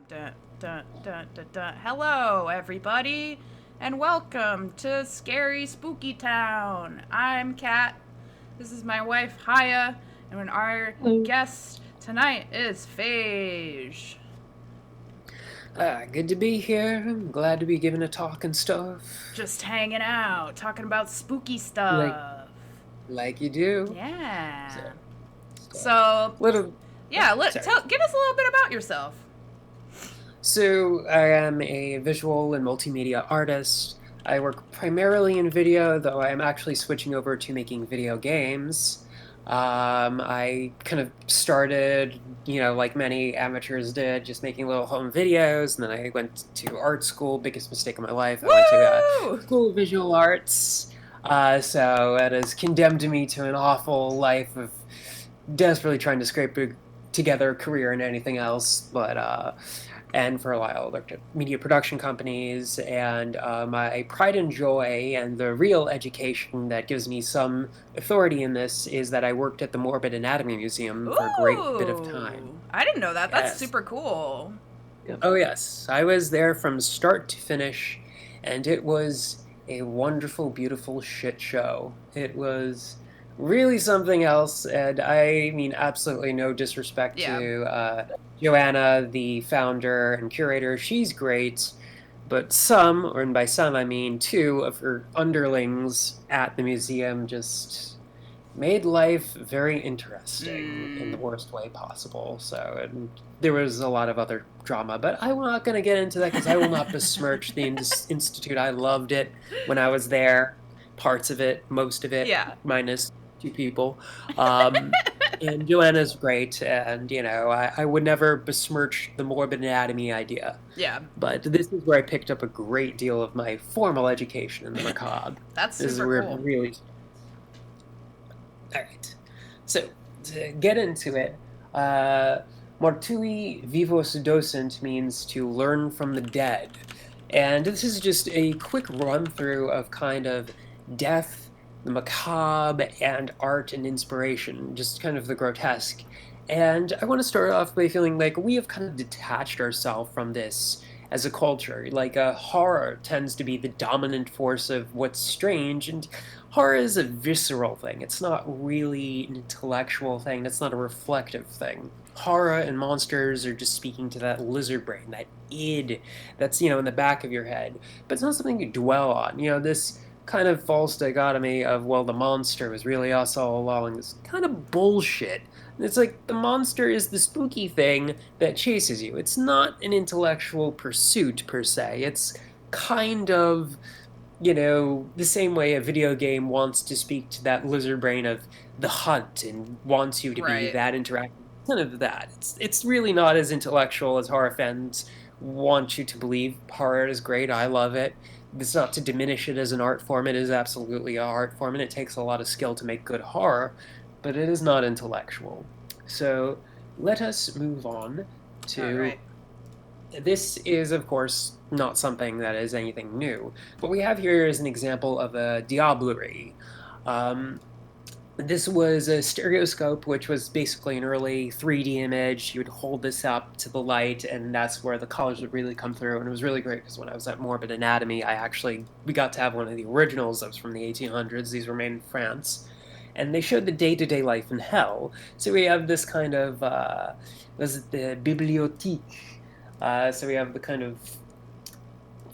Dun, dun, dun, dun, dun. Hello, everybody, and welcome to Scary Spooky Town. I'm Kat. This is my wife, Chaya, and our Hello. guest tonight is Phage. Good to be here. I'm glad to be giving a talk and stuff. Just hanging out, talking about spooky Like stuff. like you do. So, Yeah. so So, little yeah, sorry. give us a little bit about yourself. So I am a visual and multimedia artist. I work primarily in video, though I am actually switching over to making video games. I kind of started, like many amateurs did, just making little home videos, and then I went to art school, biggest mistake of my life. I went to Woo! school of visual arts, so it has condemned me to an awful life of desperately trying to scrape together a career in anything else, and for a while I worked at media production companies, and my pride and joy and the real education that gives me some authority in this is that I worked at the Morbid Anatomy Museum for a great bit of time. Ooh! I didn't know that. That's Yes. super cool. Oh, yes. I was there from start to finish, and it was a wonderful, beautiful shit show. It was really something else, and I mean, absolutely no disrespect Yeah. to Joanna, the founder and curator. She's great, but and by some I mean two, of her underlings at the museum just made life very interesting in the worst way possible. So, and there was a lot of other drama, but I'm not going to get into that because I will not besmirch the institute. I loved it when I was there. Parts of it, most of it, Yeah. minus two people. Um, and Joanna's great, and I would never besmirch the morbid anatomy idea. Yeah. But this is where I picked up a great deal of my formal education in the macabre. That's This is super where it cool. really. All right. So to get into it, Mortui Vivos Docent means to learn from the dead. And this is just a quick run through of kind of death, the macabre, and art and inspiration, just kind of the grotesque. And I want to start off by feeling like we have kind of detached ourselves from this as a culture. Like horror tends to be the dominant force of what's strange, and horror is a visceral thing. It's not really an intellectual thing. It's not a reflective thing. Horror and monsters are just speaking to that lizard brain, that id that's, in the back of your head. But it's not something you dwell on. This kind of false dichotomy of, well, the monster was really us all along, is kind of bullshit. It's like the monster is the spooky thing that chases you. It's not an intellectual pursuit per se. It's kind of the same way a video game wants to speak to that lizard brain of the hunt and wants you to be Right. that interactive. None of that. It's really not as intellectual as horror fans want you to believe. Horror is great. I love it. It's not to diminish it as an art form. It is absolutely an art form, and it takes a lot of skill to make good horror, but it is not intellectual. So let us move on All right. to this is, of course, not something that is anything new. What we have here is an example of a diablerie. Um, this was a stereoscope, which was basically an early 3D image. You would hold this up to the light, and that's where the colors would really come through. And it was really great because when I was at Morbid Anatomy, we got to have one of the originals that was from the 1800s. These were made in France. And they showed the day-to-day life in hell. So we have this kind of, was it the bibliothèque? So we have the kind of,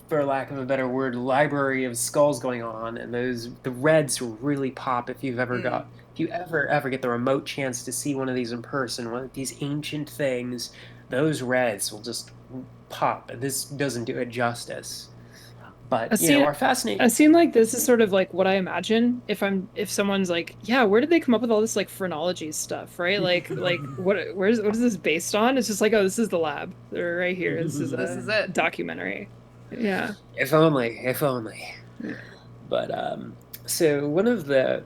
for lack of a better word, library of skulls going on, and the reds really pop if you ever get the remote chance to see one of these in person, one of these ancient things, those reds will just pop. This doesn't do it justice. But A scene our a fascination. scene like this is sort of like what I imagine if someone's like, yeah, where did they come up with all this like phrenology stuff, right? Like what is this based on? It's just like, oh, this is the lab. They're right here. This is This a is it. documentary. Yeah. If only, if only. Yeah. But so one of the,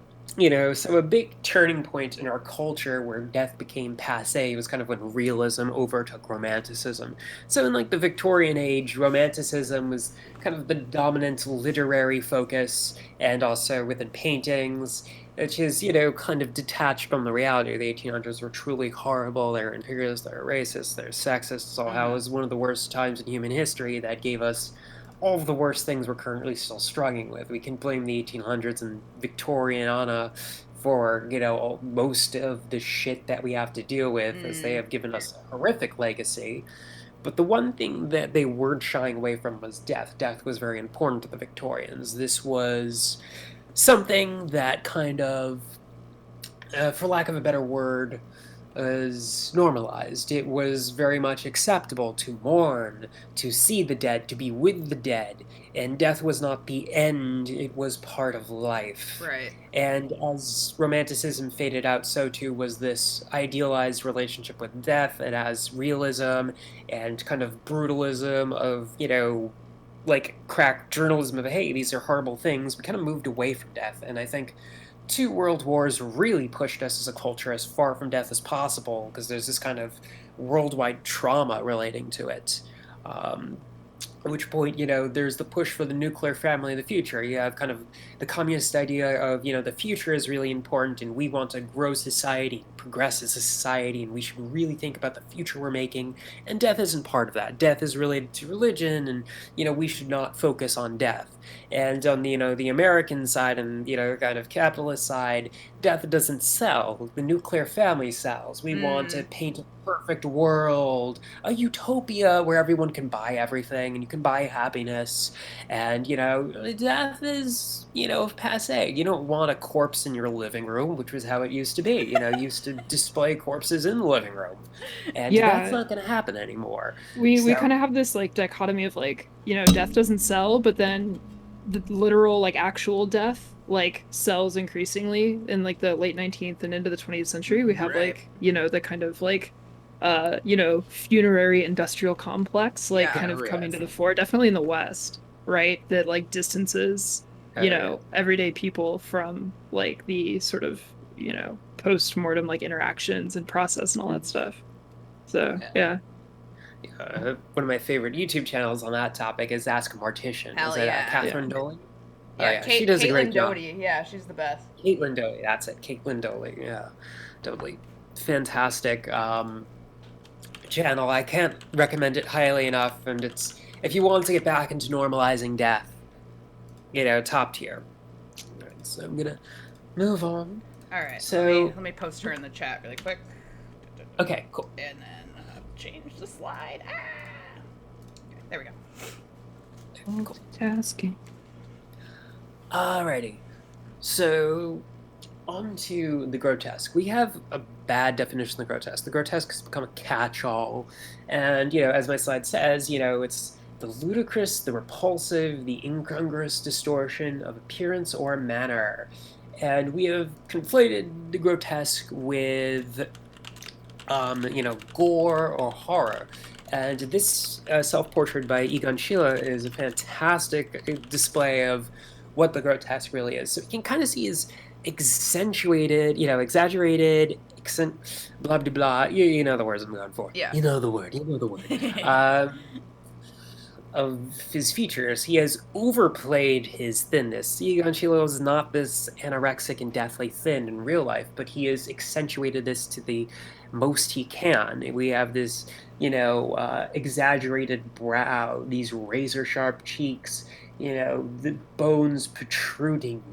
so a big turning point in our culture where death became passe was kind of when realism overtook romanticism. So in like the Victorian age, romanticism was kind of the dominant literary focus, and also within paintings, which is, kind of detached from the reality. The 1800s were truly horrible. They're imperialist, they're racist, they're sexist. So how it was one of the worst times in human history that gave us all of the worst things we're currently still struggling with. We can blame the 1800s and Victoriana for, most of the shit that we have to deal with, as they have given us a horrific legacy. But the one thing that they weren't shying away from was death. Death was very important to the Victorians. This was something that kind of, for lack of a better word, was normalized. It was very much acceptable to mourn, to see the dead, to be with the dead. And death was not the end, it was part of life. Right. And as romanticism faded out, so too was this idealized relationship with death. It has realism and kind of brutalism of, like crack journalism of, hey, these are horrible things. We kind of moved away from death. And I think two world wars really pushed us as a culture as far from death as possible, because there's this kind of worldwide trauma relating to it. At which point, there's the push for the nuclear family in the future. You have kind of the communist idea of, the future is really important and we want to grow society, progress as a society, and we should really think about the future we're making. And death isn't part of that. Death is related to religion, and, we should not focus on death. And on the American side and, kind of capitalist side, death doesn't sell. The nuclear family sells. We want to paint a perfect world, a utopia where everyone can buy everything and you can buy happiness. And, death is, passe. You don't want a corpse in your living room, which was how it used to be. You used to display corpses in the living room. And that's Yeah. not going to happen anymore. We So, kind of have this like dichotomy of like, death doesn't sell, but then the literal like actual death like sells increasingly in like the late 19th and into the 20th century. We have Right. like, the kind of like funerary industrial complex like Yeah. kind oh, of yeah. coming to the fore, definitely in the West, right? That like distances, Oh, yeah. everyday people from like the sort of, post-mortem like interactions and process and all that stuff. So, yeah. One of my favorite YouTube channels on that topic is Ask a Mortician. Hell Is it yeah. Catherine Doley? Oh, Yeah, yeah, she does a great Caitlin job. Doty. Yeah, she's the best. Caitlin Doley, that's it. Caitlin Doley, yeah. Totally. Fantastic channel. I can't recommend it highly enough, and it's, if you want to get back into normalizing death, top tier. All right, so I'm gonna move on. All right. So, let me post her in the chat really quick. okay, cool. And then change the slide. Ah! Okay, there we go. Cool. Tasking. Alrighty. So, on to the grotesque. We have a bad definition of the grotesque. The grotesque has become a catch-all. And, as my slide says, it's the ludicrous, the repulsive, the incongruous distortion of appearance or manner. And we have conflated the grotesque with, gore or horror. And this self-portrait by Egon Schiele is a fantastic display of what the grotesque really is. So you can kind of see his accentuated, exaggerated, blah, blah, blah. You know the words I'm going for. Yeah. You know the word. Of his features. He has overplayed his thinness. Egon Schiele is not this anorexic and deathly thin in real life, but he has accentuated this to the most he can. We have this, exaggerated brow, these razor sharp cheeks, the bones protruding,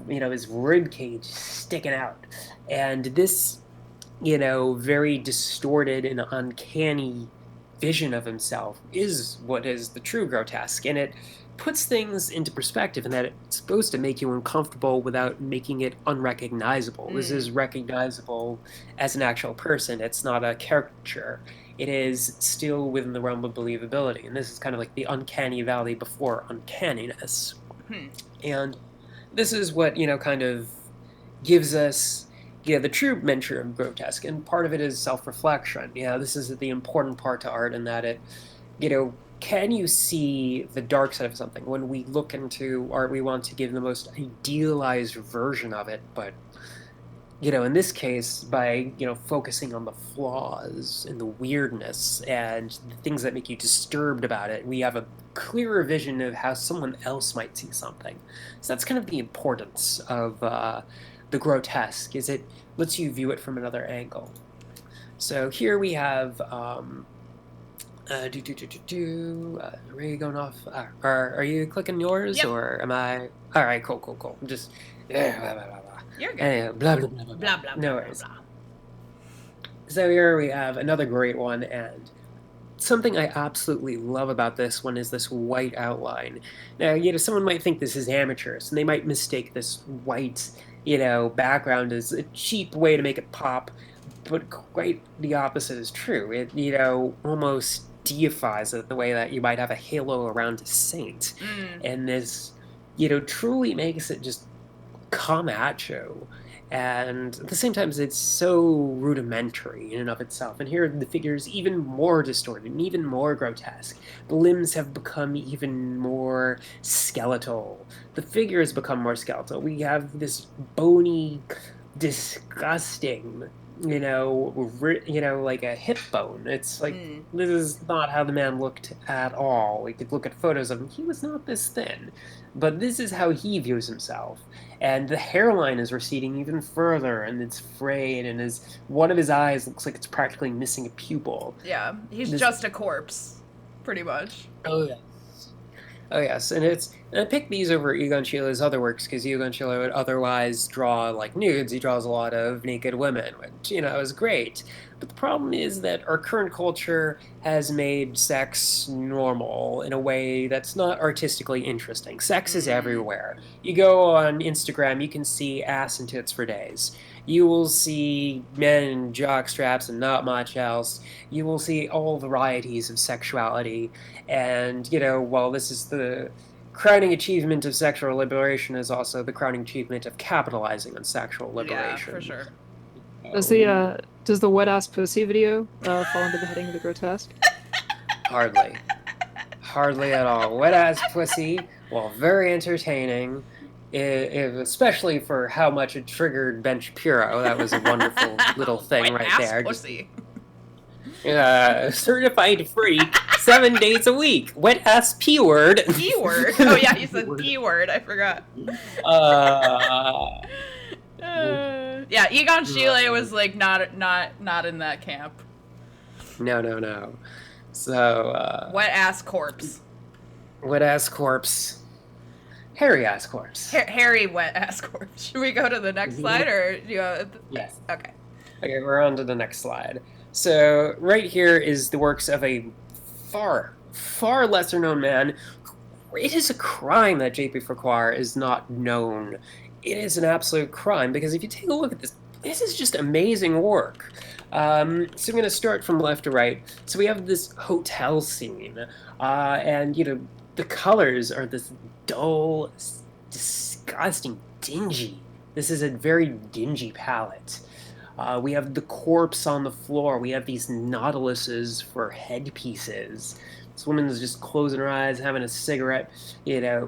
his rib cage sticking out. And this, very distorted and uncanny vision of himself is what is the true grotesque. And it puts things into perspective in that it's supposed to make you uncomfortable without making it unrecognizable. This is recognizable as an actual person. It's not a caricature. it is still within the realm of believability. And this is kind of like the uncanny valley before uncanniness. And this is what, kind of gives us the true measure of grotesque. And part of it is self-reflection. This is the important part to art, in that it, can you see the dark side of something? When we look into art, we want to give the most idealized version of it, but in this case, by focusing on the flaws and the weirdness and the things that make you disturbed about it, we have a clearer vision of how someone else might see something. So that's kind of the importance of the grotesque, is it lets you view it from another angle. So here we have are you going off? Are you clicking yours? Yep. Or am I? All right, cool. I'm just blah, blah, blah, blah. You're good. Anyway, blah blah blah blah Blah, blah, No blah, worries. blah, blah. So here we have another great one, and something I absolutely love about this one is this white outline. Now, someone might think this is amateurish, and they might mistake this white, background as a cheap way to make it pop, but quite the opposite is true. It, almost deifies it the way that you might have a halo around a saint. And this, truly makes it just come at you. And at the same time, it's so rudimentary in and of itself. And here the figure is even more distorted and even more grotesque. The limbs have become even more skeletal. The figure has become more skeletal. We have this bony, disgusting, like a hip bone. It's like, this is not how the man looked at all. We could look at photos of him. He was not this thin. But this is how he views himself. And the hairline is receding even further, and it's frayed, and one of his eyes looks like it's practically missing a pupil. Yeah, he's just a corpse, pretty much. Oh, yes. And I picked these over Egon Schiele's other works, because Egon Schiele would otherwise draw, like, nudes. He draws a lot of naked women, which, is great. But the problem is that our current culture has made sex normal in a way that's not artistically interesting. Sex is everywhere. You go on Instagram, you can see ass and tits for days. You will see men in jock straps and not much else. You will see all varieties of sexuality. And, while this is the crowning achievement of sexual liberation, is also the crowning achievement of capitalizing on sexual liberation. Yeah, for sure. Does the wet ass pussy video fall under the heading of the grotesque? Hardly at all. Wet ass pussy, while very entertaining, especially for how much it triggered Ben Shapiro. That was a wonderful little thing right there. Pussy. Certified freak, 7 days a week. Wet ass P word. P word? Oh yeah, he said P word. I forgot. Yeah, Egon Schiele was like not in that camp. No. So wet ass corpse. Wet ass corpse. Hairy ass corpse. Hairy wet ass corpse. Should we go to the next slide, or Yes. Okay. Okay, we're on to the next slide. So right here is the works of a far lesser known man. It is a crime that J.P. Farquhar is not known. It is an absolute crime, because if you take a look at this is just amazing work. So I'm going to start from left to right. So we have this hotel scene, and the colors are this dull, disgusting, dingy. This is a very dingy palette. We have the corpse on the floor. We have these nautiluses for headpieces. This woman is just closing her eyes, having a cigarette,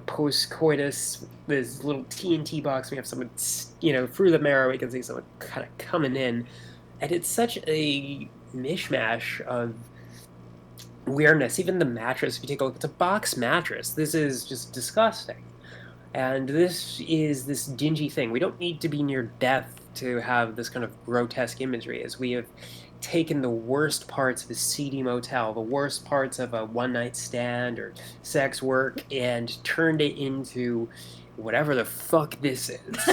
post-coitus. This little TNT box. We have someone, through the mirror, we can see someone kind of coming in. And it's such a mishmash of weirdness. Even the mattress, if you take a look, it's a box mattress. This is just disgusting. And this is this dingy thing. We don't need to be near death to have this kind of grotesque imagery, as we have taken the worst parts of a seedy motel, the worst parts of a one-night stand or sex work, and turned it into whatever the fuck this is.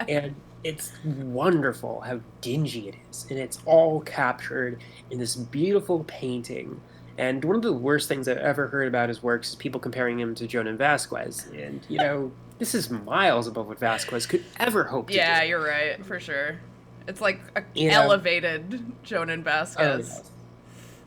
And it's wonderful how dingy it is, and it's all captured in this beautiful painting. And one of the worst things I've ever heard about his works is people comparing him to Jonan Vasquez. And, this is miles above what Vasquez could ever hope to do. Yeah, you're right, for sure. It's like elevated Jonan Vasquez. Oh, yes.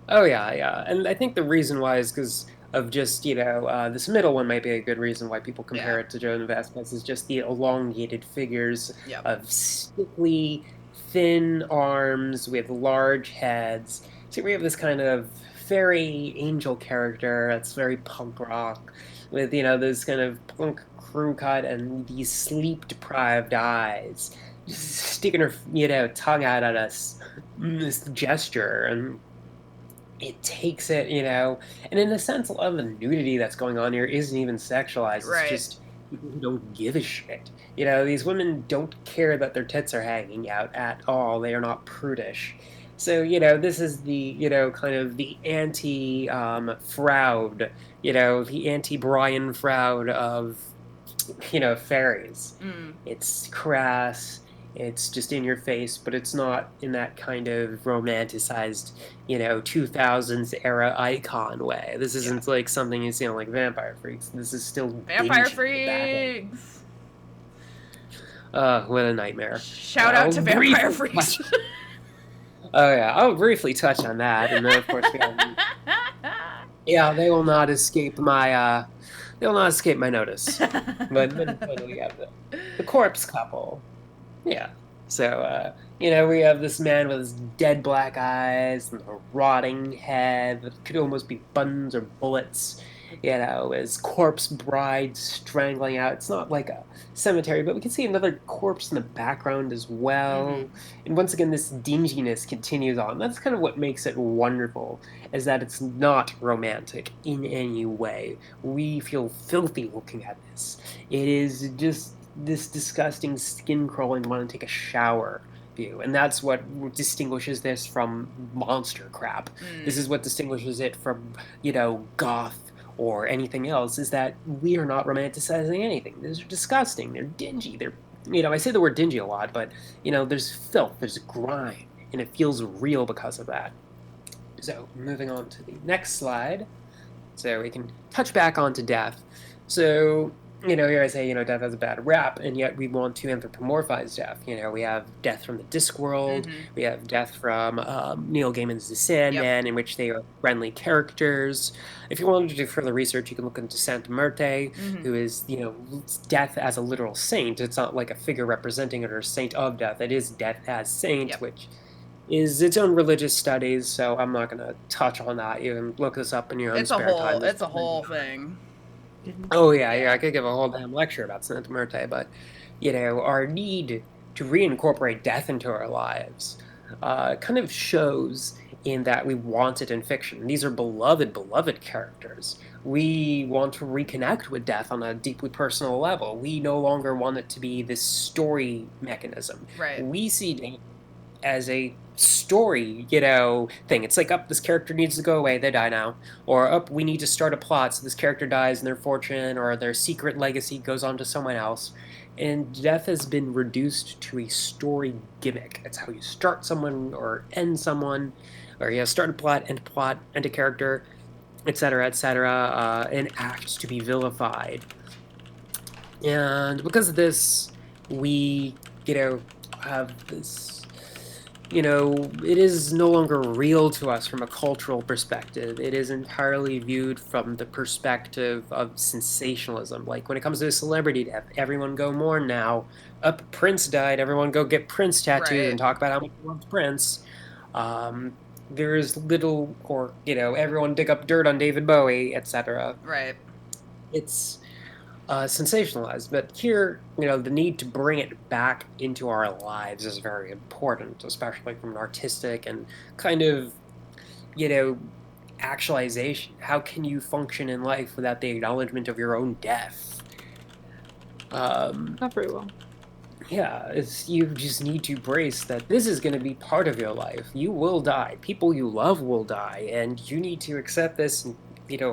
Oh yeah, yeah, and I think the reason why is because of just this middle one might be a good reason why people Yeah. compare it to Joan Vasquez is just the elongated figures Yep. of stickly, thin arms with large heads. So we have this kind of fairy angel character that's very punk rock, with this kind of punk crew cut and these sleep deprived eyes, just sticking her tongue out at us, this gesture and it takes it, and in a sense, a lot of the nudity that's going on here isn't even sexualized. It's Right. just people who don't give a shit. These women don't care that their tits are hanging out at all. They are not prudish. So, this is the, kind of the anti Froud, the anti Brian Froud of, fairies. Mm. It's crass, it's just in your face, but it's not in that kind of romanticized, 2000s era icon way. This Yeah. isn't like something you see on like Vampire Freaks. This is still Vampire dingy and bad. Freaks. What a nightmare. Shout out to Vampire Freaks. Oh yeah, I'll briefly touch on that, and then of course we have. Yeah, they will not escape my notice. But then we have the corpse couple. Yeah. So, we have this man with his dead black eyes and a rotting head that could almost be buttons or bullets. His corpse bride strangling out. It's not like a cemetery, but we can see another corpse in the background as well. Mhm. And once again, this dinginess continues on. That's kind of what makes it wonderful, is that it's not romantic in any way. We feel filthy looking at this. It is just this disgusting skin crawling want to take a shower view, and that's what distinguishes this from monster crap. This is what distinguishes it from goth or anything else, is that we are not romanticizing anything. These are disgusting, they're dingy, they're I say the word dingy a lot, but there's filth, there's grime, and it feels real because of that. So moving on to the next slide, so we can touch back onto death. So here I say, death has a bad rap, and yet we want to anthropomorphize death. We have death from the Discworld, we have death from Neil Gaiman's The Sandman, in which they are friendly characters. If you wanted to do further research, you can look into Santa Muerte, who is, death as a literal saint. It's not like a figure representing it or saint of death. It is death as saint, which is its own religious studies, so I'm not going to touch on that. You can look this up in your own spare time. It's a whole thing. Oh yeah, I could give a whole damn lecture about Santa Muerte, but our need to reincorporate death into our lives kind of shows in that we want it in fiction. These are beloved characters. We want to reconnect with death on a deeply personal level. We no longer want it to be this story mechanism. Right. We see death as a story, thing. It's like, this character needs to go away, they die now. Or, we need to start a plot, so this character dies and their fortune or their secret legacy goes on to someone else. And death has been reduced to a story gimmick. It's how you start someone or end someone, or start a plot, end a character, etc., an act to be vilified. And because of this, we, have this it is no longer real to us from a cultural perspective. It is entirely viewed from the perspective of sensationalism. Like when it comes to celebrity death, everyone go mourn now. Prince died, everyone go get Prince tattooed and talk about how much you love Prince. There is little, or everyone dig up dirt on David Bowie, etc. Right. It's sensationalized, but here, the need to bring it back into our lives is very important, especially from an artistic and kind of, actualization. How can you function in life without the acknowledgement of your own death? Not very well. Yeah, you just need to brace that this is going to be part of your life. You will die. People you love will die, and you need to accept this and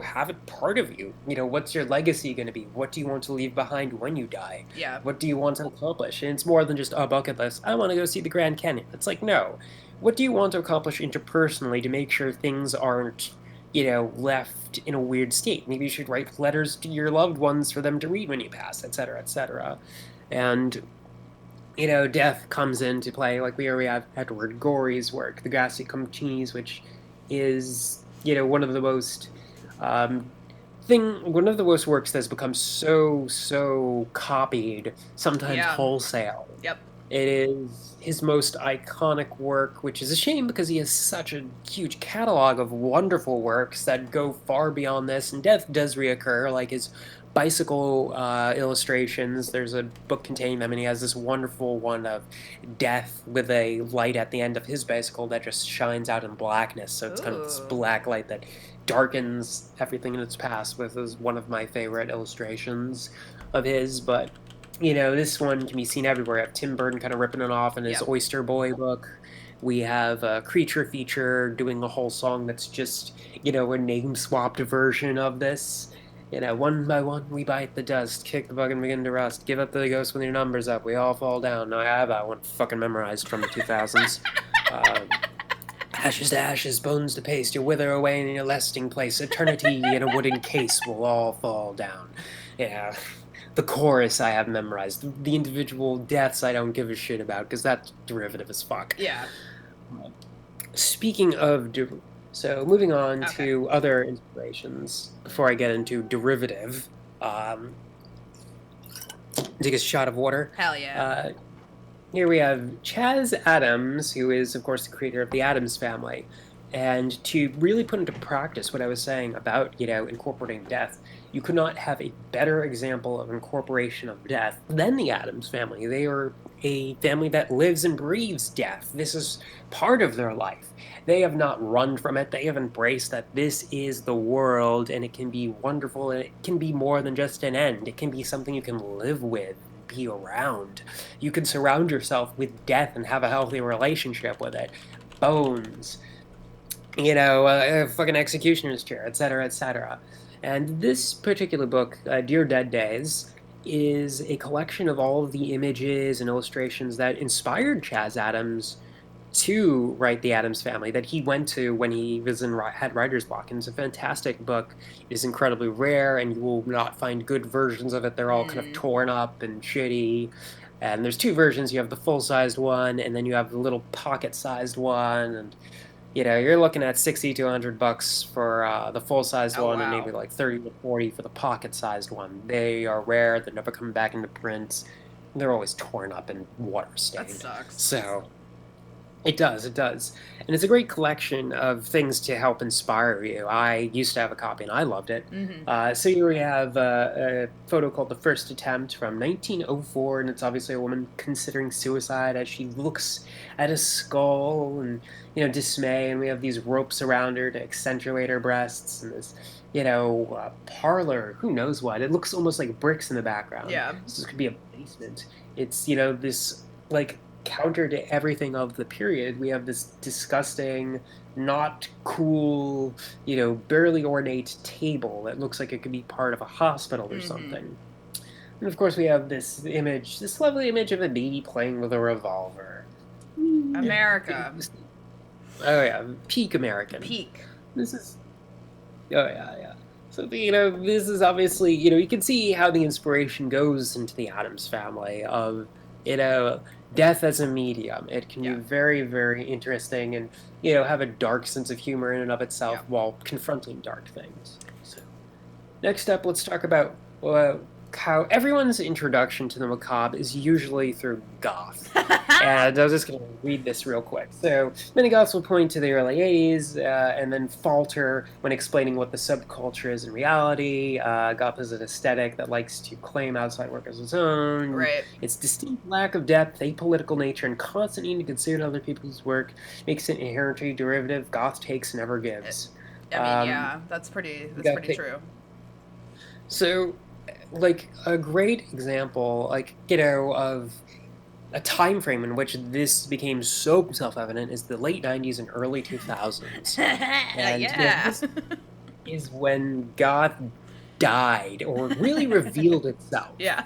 have it part of you. What's your legacy going to be? What do you want to leave behind when you die? Yeah. What do you want to accomplish? And it's more than just a bucket list. I want to go see the Grand Canyon. It's like, no. What do you want to accomplish interpersonally to make sure things aren't, left in a weird state? Maybe you should write letters to your loved ones for them to read when you pass, etc., etc. And, death comes into play. Like we already have Edward Gorey's work, The Grassy Come Cheese, which is, one of the most one of the worst works that's become so copied, sometimes Yeah. wholesale. Yep. It is his most iconic work, which is a shame because he has such a huge catalog of wonderful works that go far beyond this, and death does reoccur, like his bicycle illustrations. There's a book containing them, and he has this wonderful one of death with a light at the end of his bicycle that just shines out in blackness. So it's kind of this Ooh. black light that darkens everything in its past, with is one of my favorite illustrations of his. But this one can be seen everywhere. We have Tim Burton kind of ripping it off in his Yep. Oyster Boy book. We have a Creature Feature doing a whole song that's just, a name swapped version of this. One by one we bite the dust, kick the bug and begin to rust. Give up the ghost when your number's up, we all fall down. Now I have that one fucking memorized from the 2000s. Ashes to ashes, bones to paste, you wither away in your lasting place. Eternity in a wooden case will all fall down. Yeah. The chorus I have memorized. The individual deaths I don't give a shit about, because that's derivative as fuck. Yeah. Speaking of... So, moving on Okay. to other inspirations, before I get into derivative. Take a shot of water. Hell yeah. Here we have Chaz Adams, who is, of course, the creator of the Addams Family. And to really put into practice what I was saying about, incorporating death, you could not have a better example of incorporation of death than the Addams Family. They are a family that lives and breathes death. This is part of their life. They have not run from it. They have embraced that this is the world, and it can be wonderful, and it can be more than just an end. It can be something you can live with, be around. You can surround yourself with death and have a healthy relationship with it. Bones, a fucking executioner's chair, etc., etc. And this particular book, Dear Dead Days, is a collection of all of the images and illustrations that inspired Chaz Adams to write the Addams Family, that he went to when he was had writer's block. And it's a fantastic book. It is incredibly rare, and you will not find good versions of it. They're all kind of torn up and shitty. And there's two versions. You have the full-sized one, and then you have the little pocket-sized one. And you're looking at $60 to $100 for the full-sized one, and maybe like 30 to 40 for the pocket-sized one. They are rare. They're never coming back into print. They're always torn up and water-stained. That sucks. So it does. And it's a great collection of things to help inspire you. I used to have a copy, and I loved it. So here we have a photo called The First Attempt from 1904, and it's obviously a woman considering suicide as she looks at a skull and, dismay, and we have these ropes around her to accentuate her breasts, and this, parlor, who knows what. It looks almost like bricks in the background. Yeah. So this could be a basement. It's, this, like, counter to everything of the period. We have this disgusting, not cool, barely ornate table that looks like it could be part of a hospital or something. And of course we have this lovely image of a baby playing with a revolver. America. Oh yeah, peak American. Peak. This is... Oh yeah. So, this is obviously, you can see how the inspiration goes into the Addams Family of, death as a medium. It can be very, very interesting and, have a dark sense of humor in and of itself while confronting dark things. So, next up, let's talk about how everyone's introduction to the macabre is usually through goth. And I was just going to read this real quick. So, many goths will point to the early 80s and then falter when explaining what the subculture is in reality. Goth is an aesthetic that likes to claim outside work as its own. Right. Its distinct lack of depth, apolitical nature, and constant need to consider other people's work makes it inherently derivative. Goth takes never gives. I mean, that's pretty true. So, like, a great example, of a time frame in which this became so self-evident is the late 90s and early 2000s. And this is when goth died, or really revealed itself. Yeah.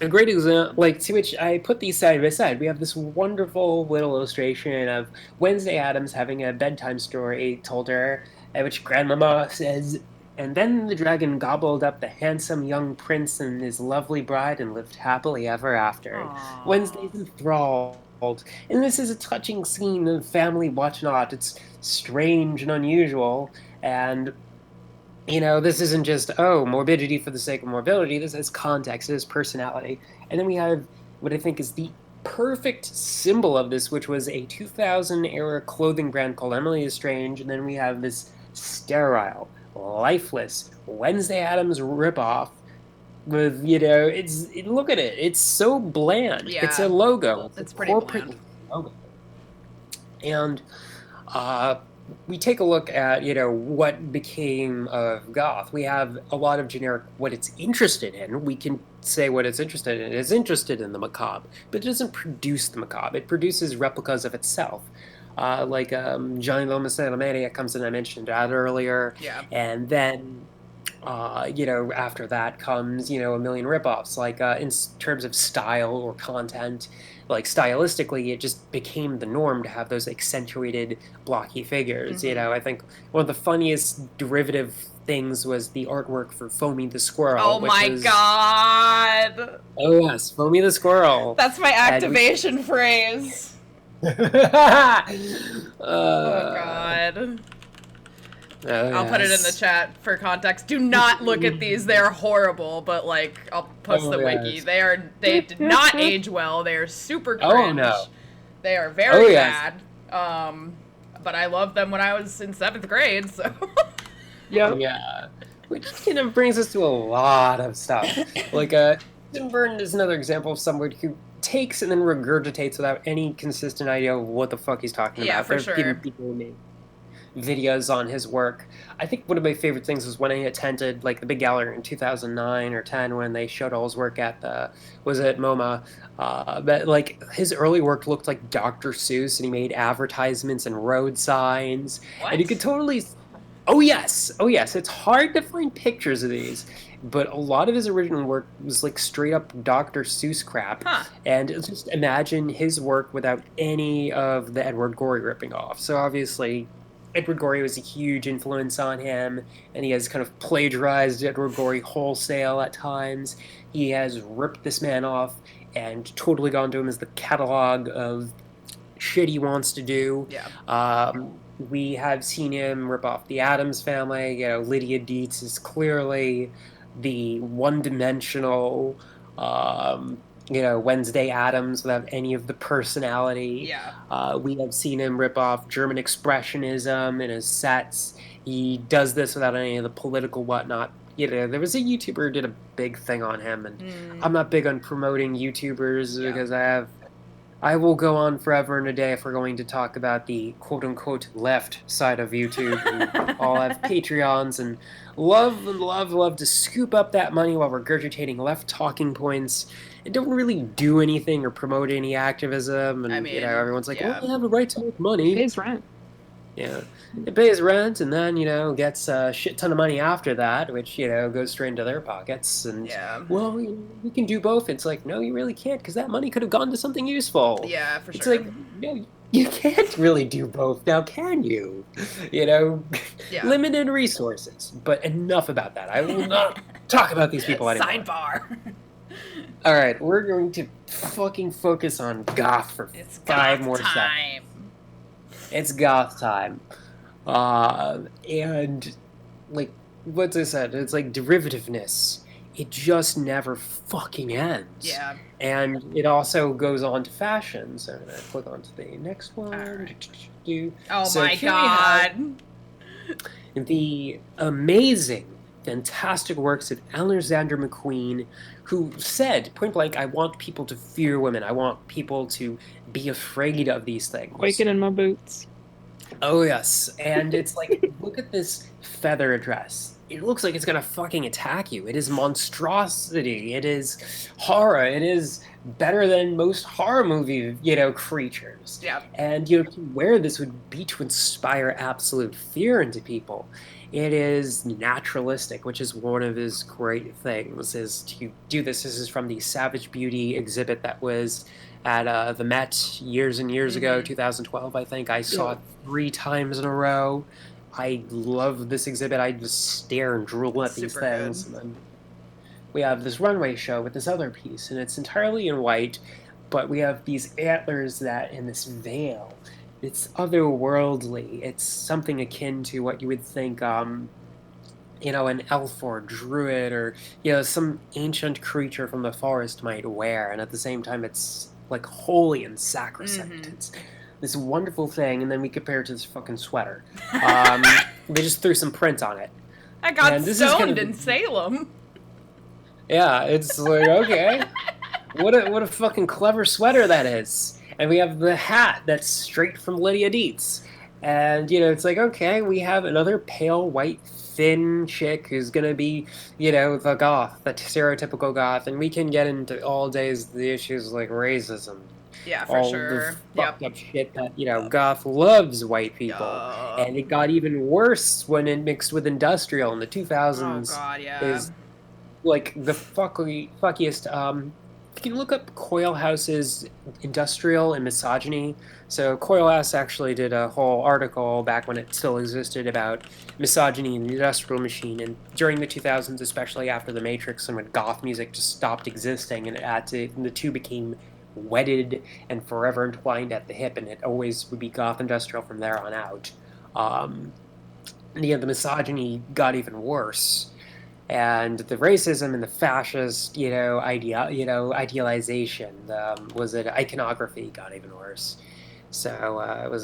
A great example, to which I put these side by side. We have this wonderful little illustration of Wednesday Addams having a bedtime story told her, at which Grandmama says, "And then the dragon gobbled up the handsome young prince and his lovely bride and lived happily ever after." Aww. Wednesday's enthralled And this is a touching scene of family whatnot. It's strange and unusual, and this isn't just, morbidity for the sake of morbidity. This has context, it has personality. And then we have what I think is the perfect symbol of this, which was a 2000 era clothing brand called Emily is Strange. And then we have this sterile, lifeless Wednesday Addams ripoff with, look at it. It's so bland. Yeah. It's a logo. It's a pretty corporate bland. logo. And we take a look at, what became of goth. We have a lot of generic what it's interested in. We can say what it's interested in. It is interested in the macabre, but it doesn't produce the macabre. It produces replicas of itself. Like Johnny Lomas Animania comes in, I mentioned that earlier. Yeah. And then, after that comes, a million ripoffs. Like in terms of style or content, like stylistically, it just became the norm to have those accentuated, blocky figures. Mm-hmm. I think one of the funniest derivative things was the artwork for Foamy the Squirrel. Oh my god! Oh yes, Foamy the Squirrel. That's my activation phrase. Oh god. I'll put it in the chat for context. Do not look at these. They're horrible, but I'll post the wiki. They did not age well. They are super cringe. Oh no. They are very bad. But I loved them when I was in 7th grade, so Yeah. Which kind of brings us to a lot of stuff. Tim Burton is another example of someone who takes and then regurgitates without any consistent idea of what the fuck he's talking about. Yeah, for sure. People made videos on his work. I think one of my favorite things was when I attended the big gallery in 2009 or 10 when they showed all his work at MoMA. But his early work looked like Dr. Seuss, and he made advertisements and road signs. What? And you could totally. Oh yes. It's hard to find pictures of these, but a lot of his original work was straight up Dr. Seuss crap. Huh. And just imagine his work without any of the Edward Gorey ripping off. So obviously, Edward Gorey was a huge influence on him, and he has kind of plagiarized Edward Gorey wholesale at times. He has ripped this man off and totally gone to him as the catalog of shit he wants to do. Yeah. We have seen him rip off the Addams Family. Lydia Dietz is clearly the one-dimensional, Wednesday Addams without any of the personality. Yeah. We have seen him rip off German Expressionism in his sets. He does this without any of the political whatnot. There was a YouTuber who did a big thing on him, and I'm not big on promoting YouTubers because I will go on forever and a day if we're going to talk about the quote-unquote left side of YouTube. And all have Patreons and love to scoop up that money while regurgitating left talking points and don't really do anything or promote any activism. And, everyone's like, well, I have a right to make money. It pays rent. Yeah. It pays rent and then, gets a shit ton of money after that, which, goes straight into their pockets. And, well, we can do both. It's like, no, you really can't because that money could have gone to something useful. Yeah, for It's sure. like, no, you can't really do both now, can you? Limited resources. But enough about that. I will not talk about these people anymore. Sidebar. All right, we're going to fucking focus on goth for 5 more seconds. It's goth time. And, what I said, it's derivativeness. It just never fucking ends. Yeah. And it also goes on to fashion. So I'm going to click on to the next one. Right. Oh my god. The amazing, fantastic works of Alexander McQueen, who said, point blank, I want people to fear women. I want people to be afraid of these things. Quaking in my boots. Oh, yes. And it's look at this feather dress. It looks like it's going to fucking attack you. It is monstrosity. It is horror. It is better than most horror movie, creatures. Yeah. And, to wear this would be to inspire absolute fear into people. It is naturalistic, which is one of his great things, is to do this. This is from the Savage Beauty exhibit that was at the Met years and years ago, 2012, I think. I saw it 3 times in a row. I love this exhibit. I just stare and drool at these things. And then we have this runway show with this other piece, and it's entirely in white. but we have these antlers that in this veil. It's otherworldly. It's something akin to what you would think, an elf or druid or, some ancient creature from the forest might wear. And at the same time, it's like holy and sacrosanct. It's this wonderful thing. And then we compare it to this fucking sweater. They just threw some print on it. I got stoned in Salem. Yeah, it's like, okay. What a fucking clever sweater that is. And we have the hat that's straight from Lydia Dietz. And, it's like, okay, we have another pale, white, thin chick who's going to be, the goth, the stereotypical goth. And we can get into all days the issues like racism. Yeah, for sure. The fucked up shit that, goth loves white people. And it got even worse when it mixed with industrial in the 2000s. Oh, God, yeah. Is like the fuckiest. You can look up Coil House's Industrial and Misogyny. So Coil House actually did a whole article back when it still existed about misogyny in the industrial machine. And during the 2000s, especially after The Matrix and when goth music just stopped existing and the two became wedded and forever entwined at the hip, and it always would be goth industrial from there on out. The misogyny got even worse. And the racism and the fascist, idealization, iconography got even worse. So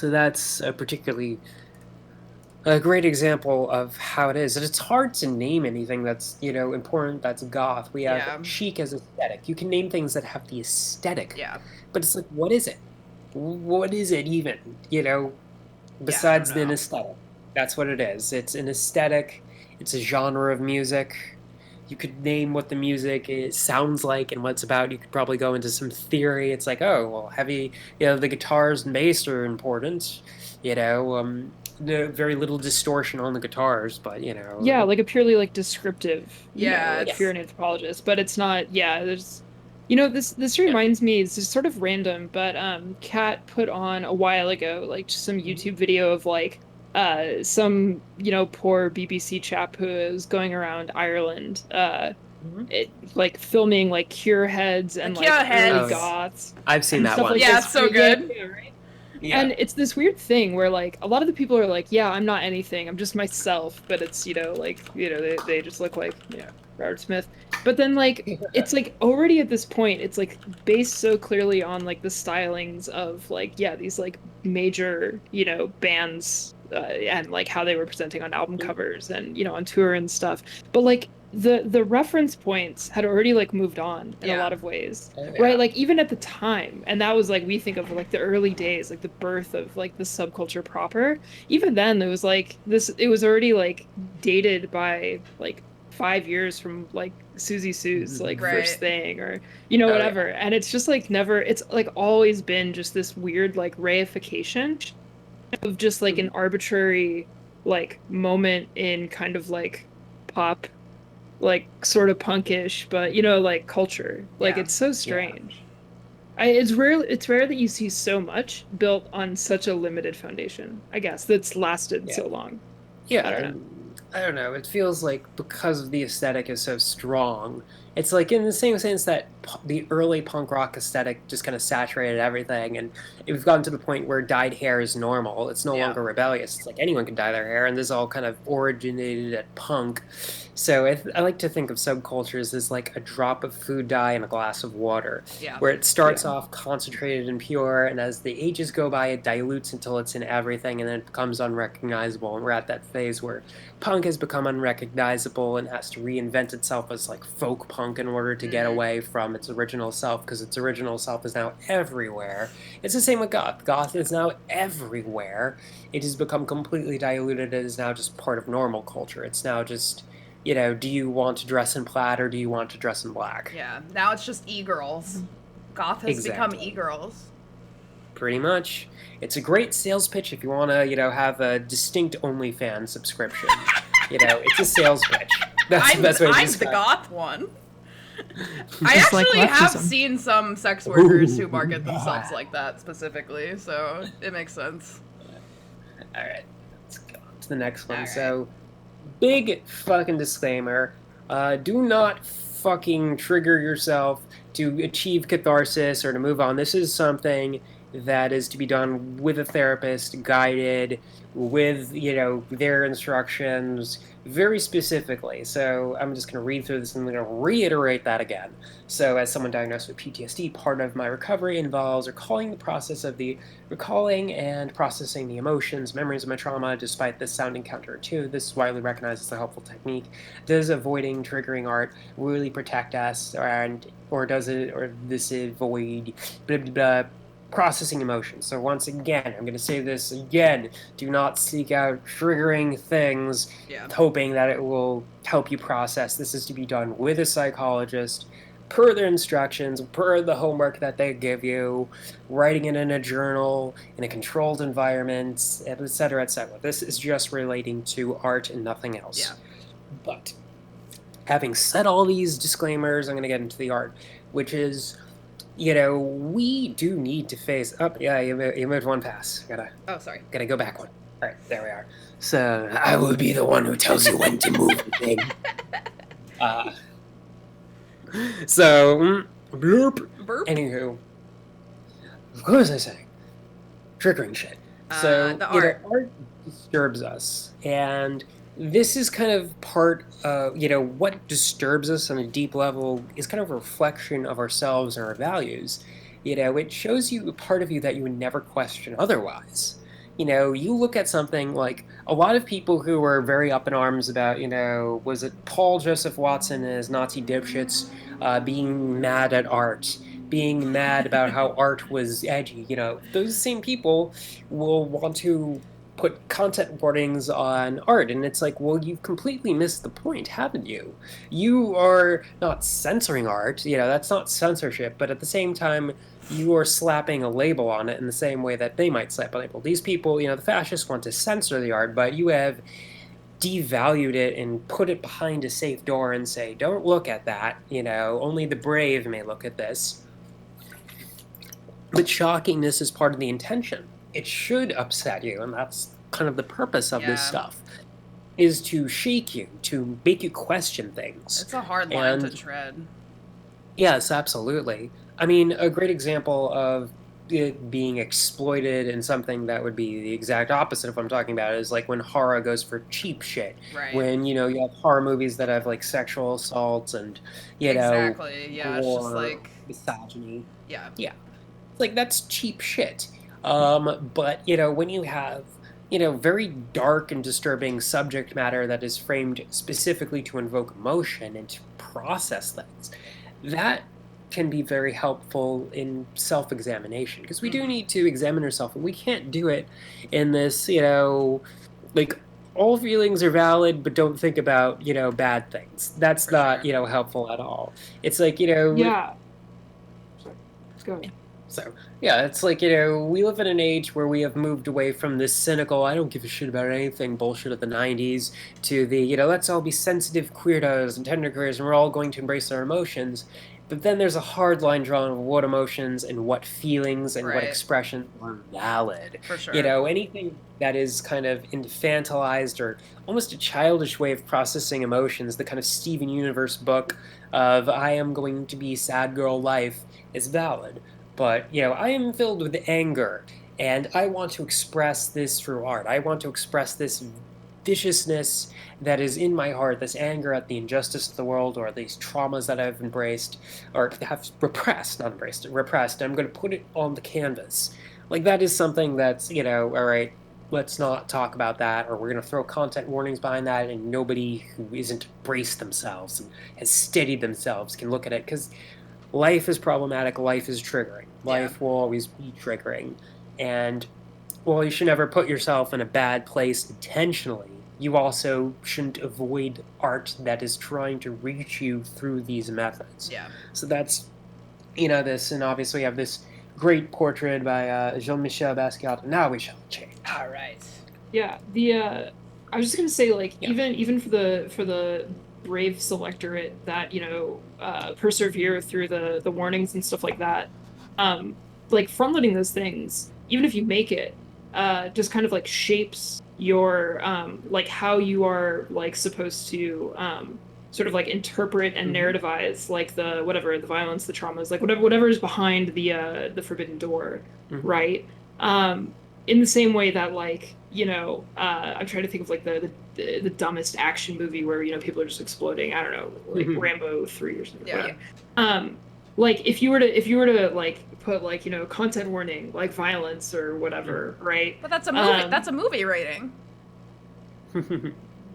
that's a particularly a great example of how it is. And it's hard to name anything that's, important, that's goth. We have chic as aesthetic. You can name things that have the aesthetic. Yeah. But it's like, what is it? What is it even, besides the aesthetic? That's what it is. It's an aesthetic. It's a genre of music. You could name what the music sounds like and what it's about. You could probably go into some theory. It's like, oh, well, heavy, the guitars and bass are important. Very little distortion on the guitars, but, Yeah, like a purely, like, descriptive. Yeah. If you're an anthropologist. But it's not, there's... this reminds me, it's just sort of random, but Kat put on a while ago, like, just some YouTube video of, like, some poor BBC chap who is going around Ireland like filming like cure heads and like early goths. I've seen that one. Like yeah, it's so good. Yeah, right? And it's this weird thing where like a lot of the people are like, yeah, I'm not anything, I'm just myself, but it's they just look like Robert Smith. But then like it's like already at this point it's like based so clearly on like the stylings of like these like major bands and like how they were presenting on album covers and on tour and stuff, but like the reference points had already like moved on in a lot of ways, right? Like even at the time, and that was like we think of like the early days, like the birth of like the subculture proper. Even then, it was like it was already like dated by like 5 years from like Susie Sue's like first thing or whatever, and it's just like never. It's like always been just this weird like reification of just like an arbitrary like moment in kind of like pop, like sort of punkish, but like culture. Like it's so strange. It's rare that you see so much built on such a limited foundation, I guess, that's lasted so long. I don't know. It feels like because the aesthetic is so strong, it's like in the same sense that the early punk rock aesthetic just kind of saturated everything, and we've gotten to the point where dyed hair is normal. It's no longer rebellious. It's like anyone can dye their hair, and this all kind of originated at punk. So I like to think of subcultures as like a drop of food dye in a glass of water, where it starts off concentrated and pure, and as the ages go by, it dilutes until it's in everything, and then it becomes unrecognizable. And we're at that phase where punk has become unrecognizable and has to reinvent itself as like folk punk in order to get away from its original self, because its original self is now everywhere. It's the same with goth. Goth is now everywhere. It has become completely diluted. It is now just part of normal culture. It's now just, do you want to dress in plaid or do you want to dress in black? Yeah, now it's just e-girls. Goth has become e-girls. Pretty much. It's a great sales pitch if you want to, have a distinct OnlyFans subscription. It's a sales pitch. That's the best way to describe it. I'm the goth one. I actually have seen some sex workers who market themselves like that specifically, so it makes sense. All right, let's go on to the next one. So, big fucking disclaimer: do not fucking trigger yourself to achieve catharsis or to move on. This is something that is to be done with a therapist, guided with, their instructions very specifically. So I'm just going to read through this and I'm going to reiterate that again. So as someone diagnosed with PTSD, part of my recovery involves recalling and processing the emotions, memories of my trauma. Despite this sounding counterintuitive, this is widely recognized as a helpful technique. Does avoiding triggering art really protect us, or this avoid blah blah blah processing emotions? So once again, I'm going to say this again: do not seek out triggering things, hoping that it will help you process. This is to be done with a psychologist, per their instructions, per the homework that they give you, writing it in a journal, in a controlled environment, etc., etc. This is just relating to art and nothing else. Yeah. But having said all these disclaimers, I'm going to get into the art, which is, we do need to face up. Yeah, you moved one pass. Sorry. Gotta go back one. All right, there we are. So I will be the one who tells you when to move the thing. So, bloop. Burp. Anywho, what was I saying? Triggering shit. So, the art. Art disturbs us, and this is kind of part of, what disturbs us on a deep level is kind of a reflection of ourselves and our values. It shows you a part of you that you would never question otherwise. You look at something like a lot of people who were very up in arms about, was it Paul Joseph Watson and his Nazi dipshits being mad at art, being mad about how art was edgy. Those same people will want to put content warnings on art, and it's like, well, you've completely missed the point, haven't you? You are not censoring art, that's not censorship, but at the same time, you are slapping a label on it in the same way that they might slap a label. These people, the fascists want to censor the art, but you have devalued it and put it behind a safe door and say, don't look at that, only the brave may look at this. But shockingness is part of the intention. It should upset you, and that's kind of the purpose of this stuff, is to shake you, to make you question things. It's a hard line to tread. Yes, absolutely. I mean, a great example of it being exploited in something that would be the exact opposite of what I'm talking about is like when horror goes for cheap shit. Right. When, you have horror movies that have like sexual assaults and, exactly. Yeah, it's just like misogyny. Yeah. Yeah. Like, that's cheap shit. But, when you have, very dark and disturbing subject matter that is framed specifically to invoke emotion and to process things, that can be very helpful in self-examination, because we do need to examine ourselves, and we can't do it in this, like, all feelings are valid, but don't think about, bad things. That's For not, sure. Helpful at all. It's like, Yeah. Let's go. So, yeah, it's like, we live in an age where we have moved away from this cynical, I don't give a shit about anything bullshit of the 90s to the, let's all be sensitive queerdos and tender queers and we're all going to embrace our emotions. But then there's a hard line drawn of what emotions and what feelings and what expressions are valid. For sure. Anything that is kind of infantilized or almost a childish way of processing emotions, the kind of Steven Universe book of I am going to be sad girl life, is valid. But, I am filled with anger, and I want to express this through art. I want to express this viciousness that is in my heart, this anger at the injustice of the world, or these traumas that I've embraced, or have repressed, not embraced, repressed, and I'm going to put it on the canvas. Like, that is something that's, all right, let's not talk about that, or we're going to throw content warnings behind that, and nobody who isn't braced themselves and has steadied themselves can look at it, because life is problematic, life is triggering. Life will always be triggering. And while you should never put yourself in a bad place intentionally, you also shouldn't avoid art that is trying to reach you through these methods. Yeah. So that's, this, and obviously we have this great portrait by Jean-Michel Basquiat. Now we shall change. All right. Yeah, I was just gonna say, like, even for the brave selectorate that persevere through the warnings and stuff like that, like front-loading those things, even if you make it, just kind of like shapes your like how you are like supposed to sort of like interpret and narrativize like the violence, the traumas, like whatever is behind the forbidden door, right? In the same way that like, I'm trying to think of like the dumbest action movie where, people are just exploding. I don't know, like Rambo 3 or something. Yeah. Like if you were to like put like, content warning, like violence or whatever, right? But that's a movie. That's a movie rating.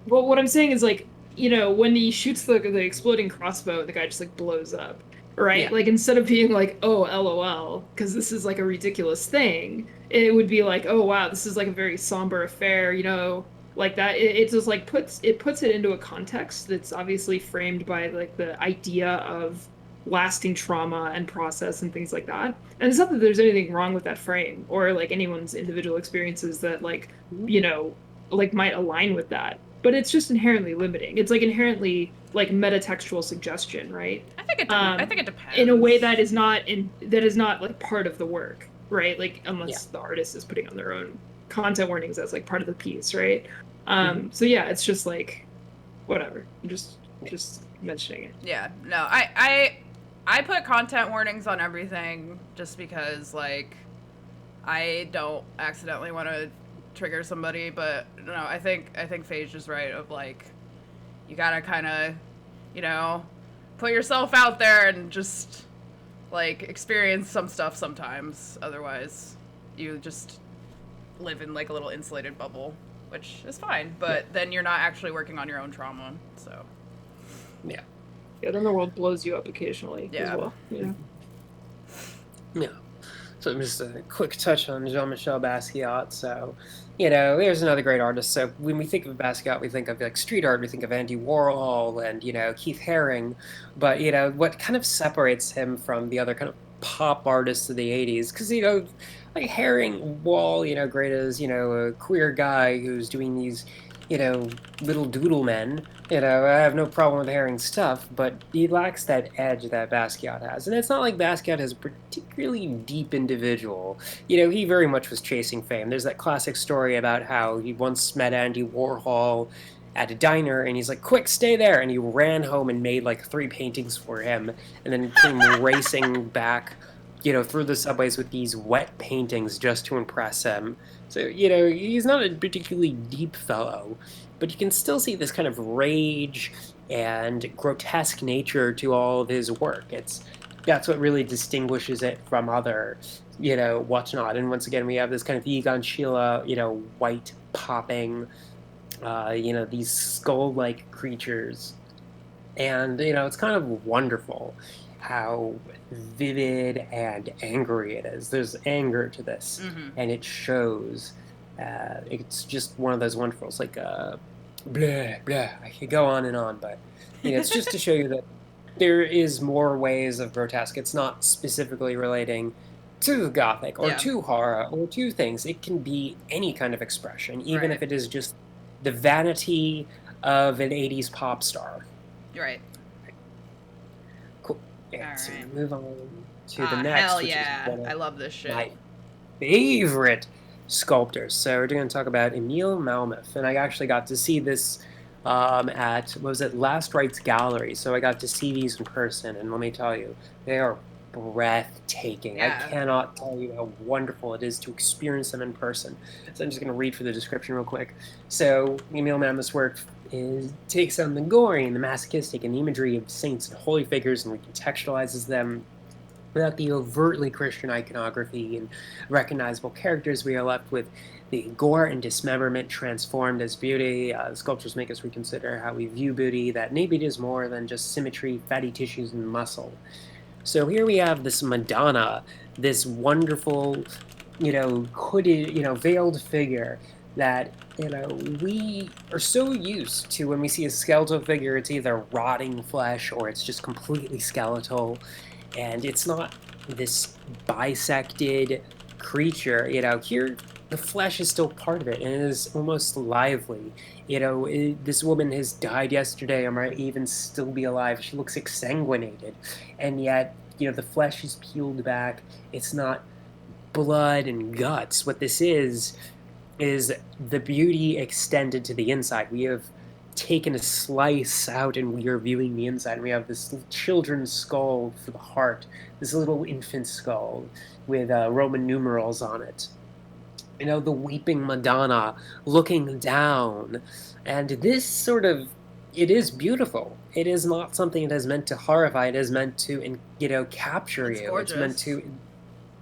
Well, what I'm saying is like, when he shoots the exploding crossbow, the guy just like blows up, right? Yeah. Like instead of being like, oh, LOL, because this is like a ridiculous thing, it would be like, oh wow, this is like a very somber affair, like that. It just like puts it into a context that's obviously framed by like the idea of lasting trauma and process and things like that. And it's not that there's anything wrong with that frame or like anyone's individual experiences that like, like might align with that, but it's just inherently limiting. It's like inherently like metatextual suggestion, right? I think it depends. In a way that is not like part of the work, right? Like unless the artist is putting on their own content warnings as like part of the piece, right? So yeah, it's just like whatever. I'm just mentioning it. Yeah. No, I put content warnings on everything just because like I don't accidentally want to trigger somebody, but no, I think Phage is right of like you gotta kind of put yourself out there and just like experience some stuff sometimes, otherwise you just live in like a little insulated bubble, which is fine, but then you're not actually working on your own trauma. So yeah, then the world blows you up occasionally as well. Yeah. So just a quick touch on Jean-Michel Basquiat. So, there's another great artist. So when we think of Basquiat, we think of like street art, we think of Andy Warhol and, Keith Haring. But, what kind of separates him from the other kind of pop artists of the 80s? Because, like Haring, Wall, great as, a queer guy who's doing these, little doodle men. I have no problem with Haring's stuff, but he lacks that edge that Basquiat has. And it's not like Basquiat is a particularly deep individual. He very much was chasing fame. There's that classic story about how he once met Andy Warhol at a diner, and he's like, quick, stay there. And he ran home and made like 3 paintings for him, and then came racing back, through the subways with these wet paintings just to impress him. So, he's not a particularly deep fellow, but you can still see this kind of rage and grotesque nature to all of his work. That's what really distinguishes it from other, whatnot. And once again, we have this kind of Egon Schiele, white popping, these skull-like creatures. And, it's kind of wonderful how vivid and angry it is. There's anger to this, and it shows. It's just one of those wonderfuls, like blah blah. I could go on and on, but it's just to show you that there is more ways of grotesque. It's not specifically relating to Gothic or to horror or to things. It can be any kind of expression, even if it is just the vanity of an 80s pop star. Right. Cool. And so we move on to the next. Hell which yeah. is I love this shit. My favorite sculptors. So we're going to talk about Emile Malmuth, and I actually got to see this at, what was it, Last Rites Gallery. So I got to see these in person, and let me tell you, they are breathtaking. I cannot tell you how wonderful it is to experience them in person. So I'm just going to read for the description real quick. So Emile Malmuth's work takes on the gory and the masochistic and the imagery of saints and holy figures and recontextualizes them without the overtly Christian iconography and recognizable characters. We are left with the gore and dismemberment transformed as beauty. The sculptures make us reconsider how we view beauty, that maybe it is more than just symmetry, fatty tissues, and muscle. So here we have this Madonna, this wonderful, hooded, veiled figure that, we are so used to when we see a skeletal figure, it's either rotting flesh or it's just completely skeletal. And it's not this bisected creature, here the flesh is still part of it, and it is almost lively. This woman has died yesterday, or might even still be alive. She looks exsanguinated, and yet, the flesh is peeled back. It's not blood and guts. What this is the beauty extended to the inside. We have, taken a slice out and we are viewing the inside. And we have this children's skull for the heart, this little infant skull with Roman numerals on it. You know, the weeping Madonna looking down. And this sort of, it is beautiful. It is not something that is meant to horrify. It is meant to, you know, capture It's you. gorgeous. It's meant to,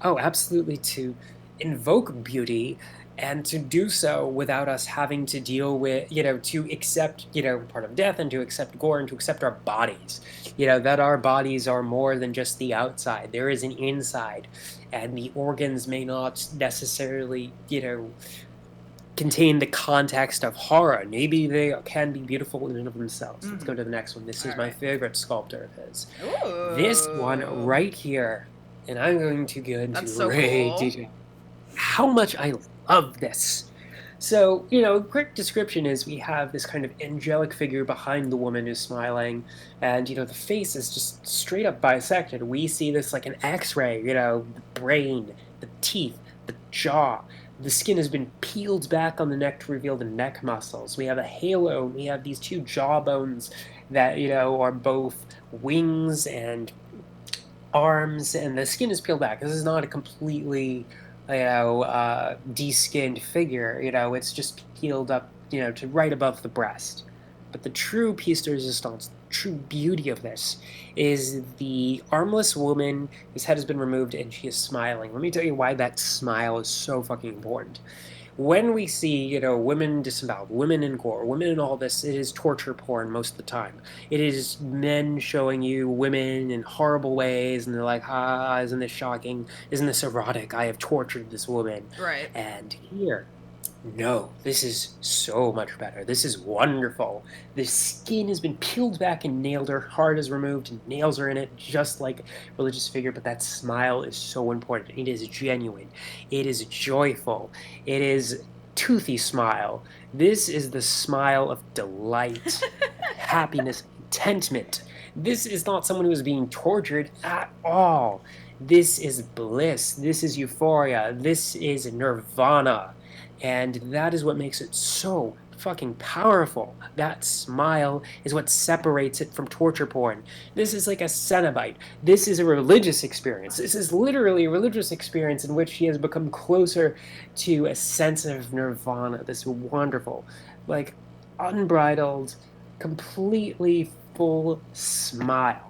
oh, absolutely, to invoke beauty and to do so without us having to deal with, you know, to accept, you know, part of death and to accept gore and to accept our bodies. You know, that our bodies are more than just the outside. There is an inside, and the organs may not necessarily, you know, contain the context of horror. Maybe they can be beautiful in and of themselves. Let's go to the next one. This is my favorite sculptor of his. Ooh. This one right here, and I'm going to go into That's so great cool. detail. How much I love this. So, you know, a quick description is we have this kind of angelic figure behind the woman who's smiling, and, you know, the face is just straight up bisected. We see this like an X-ray, you know, the brain, the teeth, the jaw. The skin has been peeled back on the neck to reveal the neck muscles. We have a halo, and we have these two jaw-bones that, you know, are both wings and arms, and the skin is peeled back. This is not a completely, you know, de-skinned figure. You know, it's just peeled up, you know, to right above the breast. But the true piece de resistance, the true beauty of this, is the armless woman whose head has been removed and she is smiling. Let me tell you why that smile is so fucking important. When we see, you know, women disemboweled, women in gore, women in all this, it is torture porn most of the time. It is men showing you women in horrible ways, and they're like, ah, isn't this shocking? Isn't this erotic? I have tortured this woman. Right. And here, no, this is so much better. This is wonderful. The skin has been peeled back and nailed. Her heart is removed and nails are in it, just like a religious figure. But that smile is so important. It is genuine. It is joyful. It is toothy smile. This is the smile of delight, happiness, contentment. This is not someone who is being tortured at all. This is bliss. This is euphoria. This is nirvana. And that is what makes it so fucking powerful. That smile is what separates it from torture porn. This is like a Cenobite. This is a religious experience. This is literally a religious experience in which she has become closer to a sense of nirvana. This wonderful, like, unbridled, completely full smile.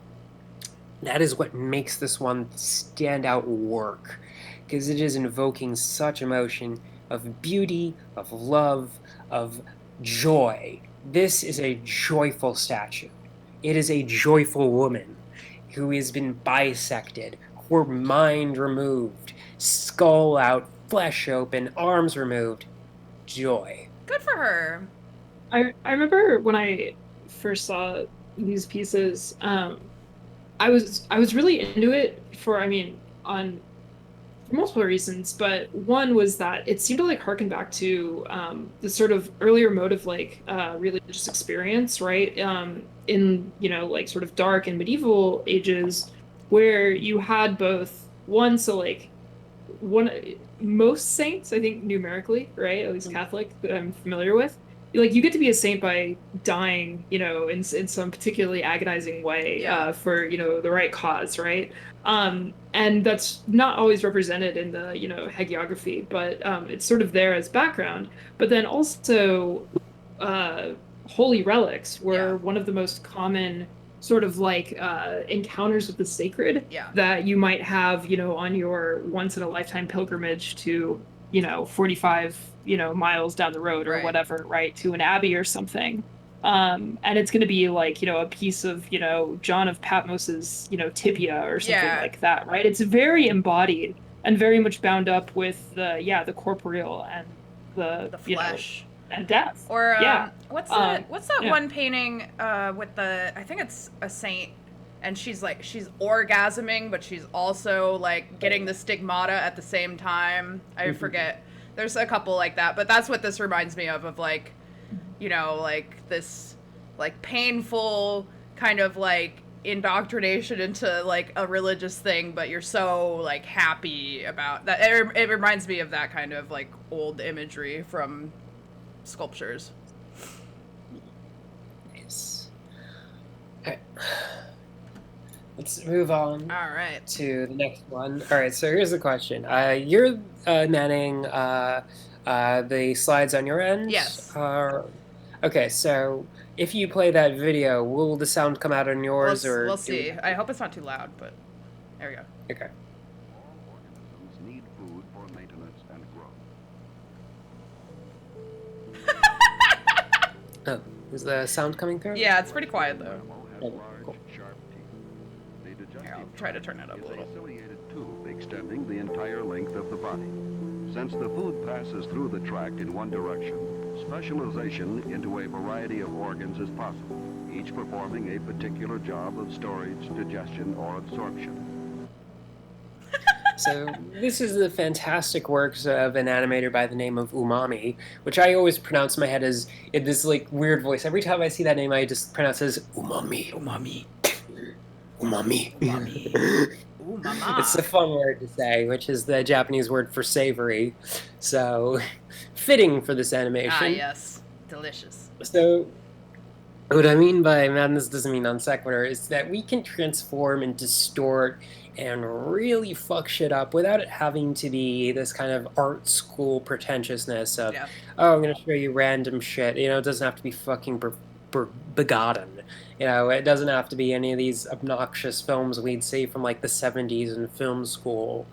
That is what makes this one stand out work, because it is invoking such emotion of beauty, of love, of joy. This is a joyful statue. It is a joyful woman who has been bisected, her mind removed, skull out, flesh open, arms removed. Joy. Good for her. I remember when I first saw these pieces, I was really into it for, I mean, on multiple reasons, but one was that it seemed to like harken back to the sort of earlier mode of like religious experience, right? In, you know, like sort of dark and medieval ages, where you had both one, so like one, most saints, I think numerically, right? At least Catholic that I'm familiar with, like you get to be a saint by dying, you know, in some particularly agonizing way, for, you know, the right cause, right? And that's not always represented in the, you know, hagiography, but it's sort of there as background. But then also, holy relics were one of the most common sort of like encounters with the sacred that you might have, you know, on your once in a lifetime pilgrimage to, you know, 45, you know, miles down the road or whatever, right, to an abbey or something. And it's going to be like, you know, a piece of, you know, John of Patmos's, you know, tibia or something like that, right? It's very embodied and very much bound up with the corporeal and the flesh, you know, and death. Or what's that one painting with the, I think it's a saint, and she's orgasming, but she's also like getting the stigmata at the same time. I forget. There's a couple like that, but that's what this reminds me of like, you know, like this like painful kind of like indoctrination into like a religious thing, but you're so like happy about that. It reminds me of that kind of like old imagery from sculptures. Nice. Okay. Let's move on All right. to the next one. All right, so here's the question. You're manning the slides on your end? Yes. Okay, so if you play that video, will the sound come out on yours, or We'll do we see. have I to- hope it's not too loud, but there we go. Okay. All organisms need food for maintenance and growth. Oh, is the sound coming through? Yeah, it's pretty quiet though. Animal has Oh, large, cool. sharp teeth. The digestive Here, I'll try to turn it up a is little. ciliated tube extending the entire length of the body. Since the food passes through the tract in one direction, specialization into a variety of organs is possible, each performing a particular job of storage, digestion, or absorption. So this is the fantastic works of an animator by the name of Umami, which I always pronounce in my head as in this like weird voice. Every time I see that name, I just pronounce it as Umami. Umami. Umami. Umami. Ooh, mama. It's a fun word to say, which is the Japanese word for savory. So fitting for this animation. Ah, yes. Delicious. So what I mean by madness doesn't mean non sequitur is that we can transform and distort and really fuck shit up without it having to be this kind of art school pretentiousness of, Yeah. oh, I'm going to show you random shit. You know, it doesn't have to be fucking begotten. You know, it doesn't have to be any of these obnoxious films we'd see from like the 70s in film school.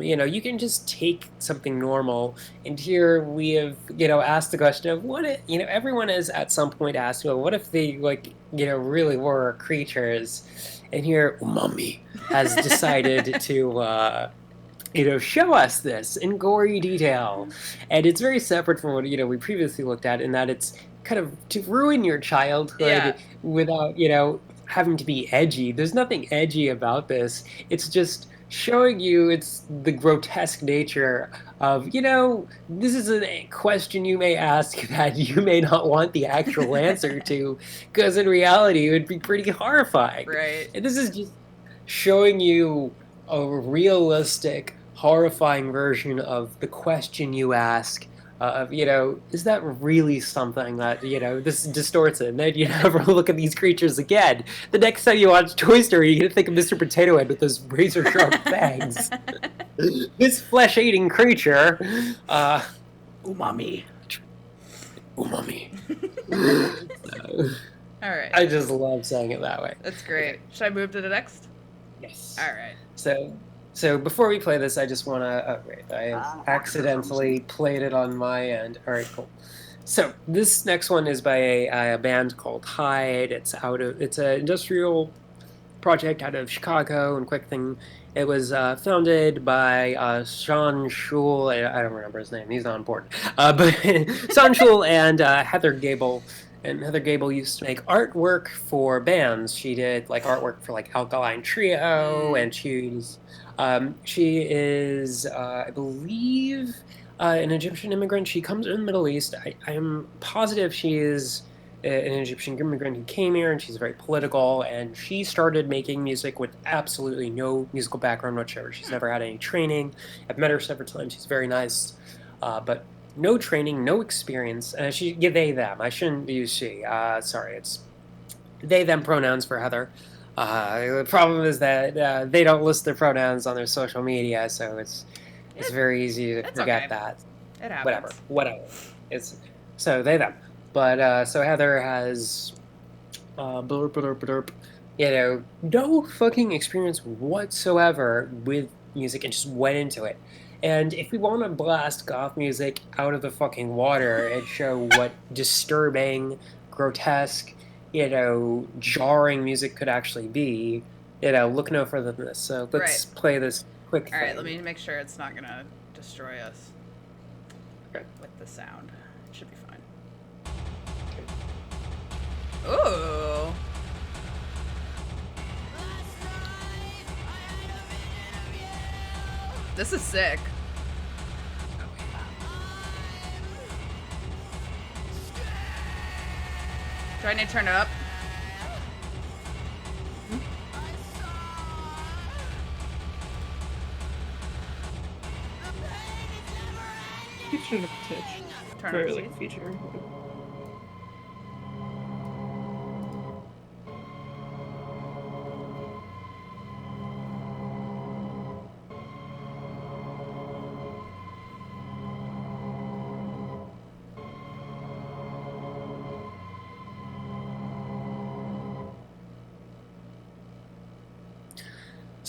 You know, you can just take something normal, and here we have, you know, asked the question of what if, you know, everyone has at some point asked, well, what if they, like, you know, really were creatures? And here, Umami has decided to, you know, show us this in gory detail. And it's very separate from what, you know, we previously looked at, in that it's kind of to ruin your childhood Yeah. without, you know, having to be edgy. There's nothing edgy about this. It's just showing you it's the grotesque nature of, you know, this is a question you may ask that you may not want the actual answer to, because in reality it would be pretty horrifying. Right. And this is just showing you a realistic, horrifying version of the question you ask of, you know, is that really something that, you know, this distorts it, and then you never look at these creatures again. The next time you watch Toy Story, you're gonna think of Mr. Potato Head with those razor sharp fangs. This flesh-eating creature, Umami. Umami. All right. I just love saying it that way. That's great. Should I move to the next? Yes. All right. So before we play this, I just want to. Oh, wait, I accidentally played it on my end. All right, cool. So this next one is by a band called Hyde. It's an industrial project out of Chicago. And quick thing, it was founded by Sean Schul. I don't remember his name. He's not important. But Sean Schul and Heather Gable. And Heather Gable used to make artwork for bands. She did like artwork for like Alkaline Trio, and she is, I believe, an Egyptian immigrant. She comes from the Middle East. I'm positive she is an Egyptian immigrant who came here, and she's very political. And she started making music with absolutely no musical background whatsoever. She's never had any training. I've met her several times. She's very nice, but no training, no experience. They, them. I shouldn't use she. Sorry, it's they, them pronouns for Heather. The problem is that they don't list their pronouns on their social media, so it's very easy to forget okay. that. It happens. Whatever. It's so they, them. But so Heather has you know, no fucking experience whatsoever with music, and just went into it. And if we want to blast goth music out of the fucking water and show what disturbing, grotesque, you know, jarring music could actually be, you know, look no further than this. So let's play this quick All right, thing. let me make sure it's not going to destroy us Okay. with the sound. It should be fine. Ooh. This is sick. Do I need to turn it up? You should have pitched Turn for it, like please. feature.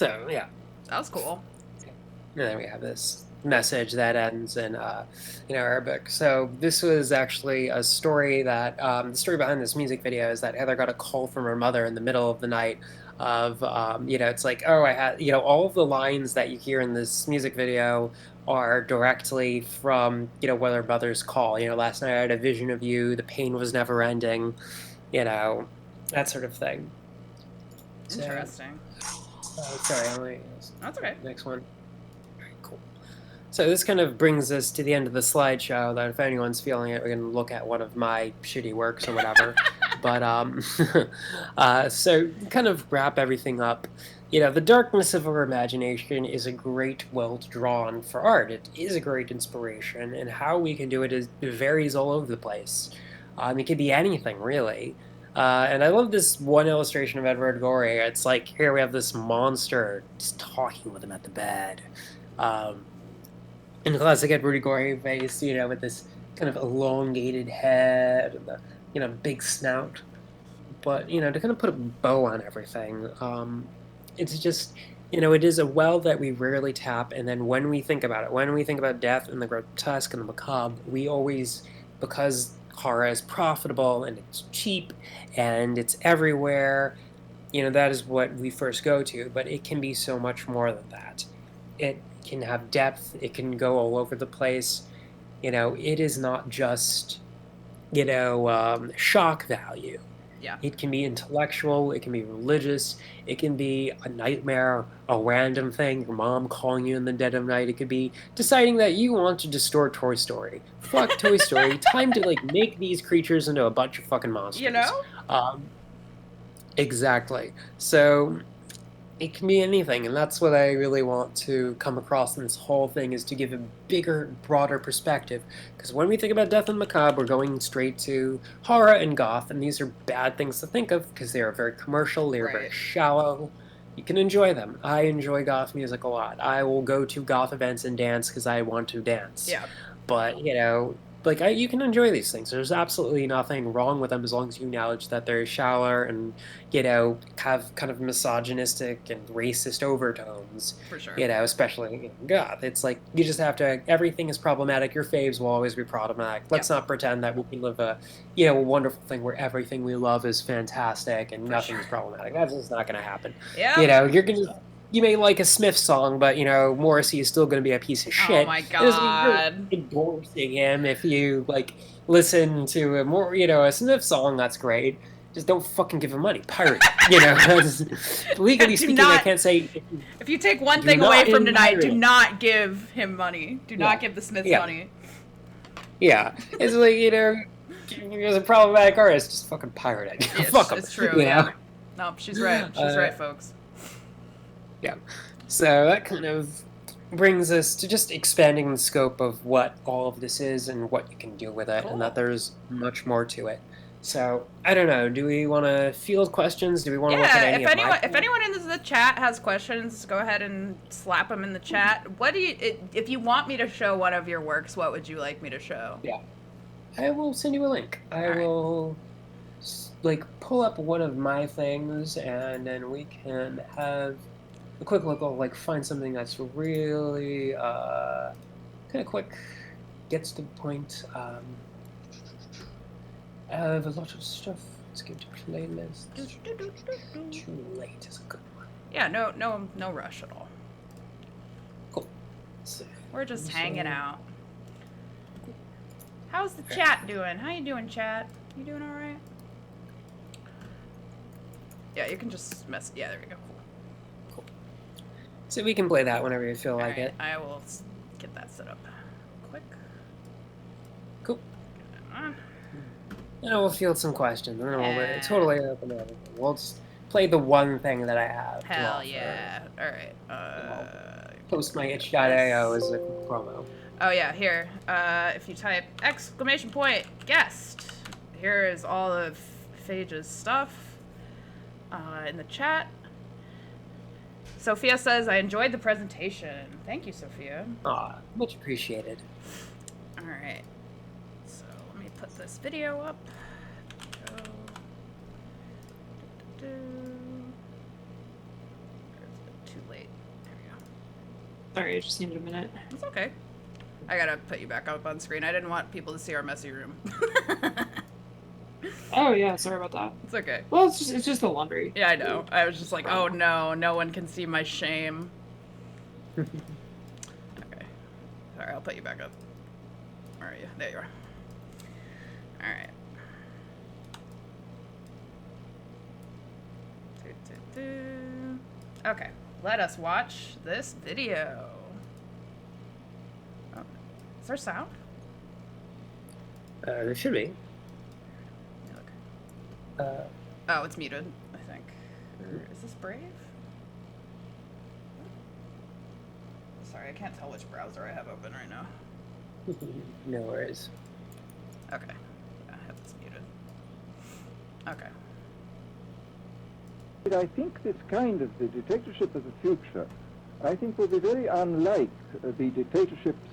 So yeah, That was cool. and then we have this message that ends in Arabic. So this was actually a story that the story behind this music video is that Heather got a call from her mother in the middle of the night of it's like, oh, I had, all of the lines that you hear in this music video are directly from what her mother's call. Last night I had a vision of you, the pain was never ending, that sort of thing. Interesting. Sorry, That's okay. next one. All right, cool. So this kind of brings us to the end of the slideshow. That if anyone's feeling it, we can look at one of my shitty works or whatever. But so kind of wrap everything up. The darkness of our imagination is a great well drawn for art. It is a great inspiration, and how we can do it varies all over the place. It could be anything, really. And I love this one illustration of Edward Gorey. It's like, here we have this monster just talking with him at the bed. In classic Edward Gorey face, with this kind of elongated head and the, big snout. But, to kind of put a bow on everything, it's just, it is a well that we rarely tap. And then when we think about it, when we think about death and the grotesque and the macabre, we always, because horror is profitable and it's cheap and it's everywhere, that is what we first go to. But it can be so much more than that. It can have depth. It can go all over the place. It is not just, shock value. Yeah. It can be intellectual. It can be religious. It can be a nightmare, a random thing, your mom calling you in the dead of night. It could be deciding that you want to distort Toy Story. Fuck Toy Story. Time to make these creatures into a bunch of fucking monsters. Exactly. So it can be anything, and that's what I really want to come across in this whole thing, is to give a bigger, broader perspective. Because when we think about death and macabre, we're going straight to horror and goth, and these are bad things to think of because they are very commercial, they are very shallow. You can enjoy them. I enjoy goth music a lot. I will go to goth events and dance because I want to dance. Yeah. But, you can enjoy these things. There's absolutely nothing wrong with them as long as you acknowledge that they're shallow and, have kind of misogynistic and racist overtones. For sure. Especially in goth. It's like, you just have to, everything is problematic. Your faves will always be problematic. Let's not pretend that we can live a wonderful thing where everything we love is fantastic and nothing is problematic. That's just not going to happen. Yeah. You're going to... You may like a Smith song, but, Morrissey is still going to be a piece of shit. Oh, my God. You're endorsing him. If you, listen to a Smith song, that's great. Just don't fucking give him money. Pirate. Legally speaking, I can't say... If you take one thing away from tonight, do not give him money. Do not give the Smiths money. Yeah. It's like, there's a problematic artist, just fucking pirate it. Fuck him. It's true, yeah. No, she's right. She's right, folks. Yeah. So that kind of brings us to just expanding the scope of what all of this is and what you can do with it, and that there's much more to it. So, I don't know, do we want to field questions? Do we want to look at any if anyone in the chat has questions, go ahead and slap them in the chat. If you want me to show one of your works, what would you like me to show? Yeah. I will send you a link. I will pull up one of my things, and then we can have a quick look. I'll find something that's really kind of quick, gets to the point. I have a lot of stuff. Let's get to playlists. Too late is a good one. Yeah, no rush at all. Cool. So, we're just hanging out. How's the chat doing? How you doing, chat? You doing all right? Yeah, you can just mess. Yeah, there we go. Cool. So we can play that whenever you feel like it. I will get that set up quick. Cool. And we'll field some questions. And then we'll totally open everything. We'll just play the one thing that I have. Hell yeah. Alright. Post my itch.io as a promo. Oh yeah, here. If you type !guest, here is all of Phage's stuff in the chat. Sophia says, I enjoyed the presentation. Thank you, Sophia. Aw, much appreciated. Alright. Let me put this video up. It's too late. Sorry, I just needed a minute. It's okay. I gotta put you back up on screen. I didn't want people to see our messy room. Oh yeah, sorry about that. It's okay. Well, it's just the laundry. Yeah, I know. I was just like, oh no, no one can see my shame. Okay. Sorry, I'll put you back up. Where are you? There you are. Alright. Okay, let us watch this video. Oh, is there sound? There should be. Look. Oh, it's muted, I think. Is this Brave? Sorry, I can't tell which browser I have open right now. No worries. Okay. Yeah, I have this muted. Okay. I think this kind of the dictatorship of the future, I think will be very unlike the dictatorships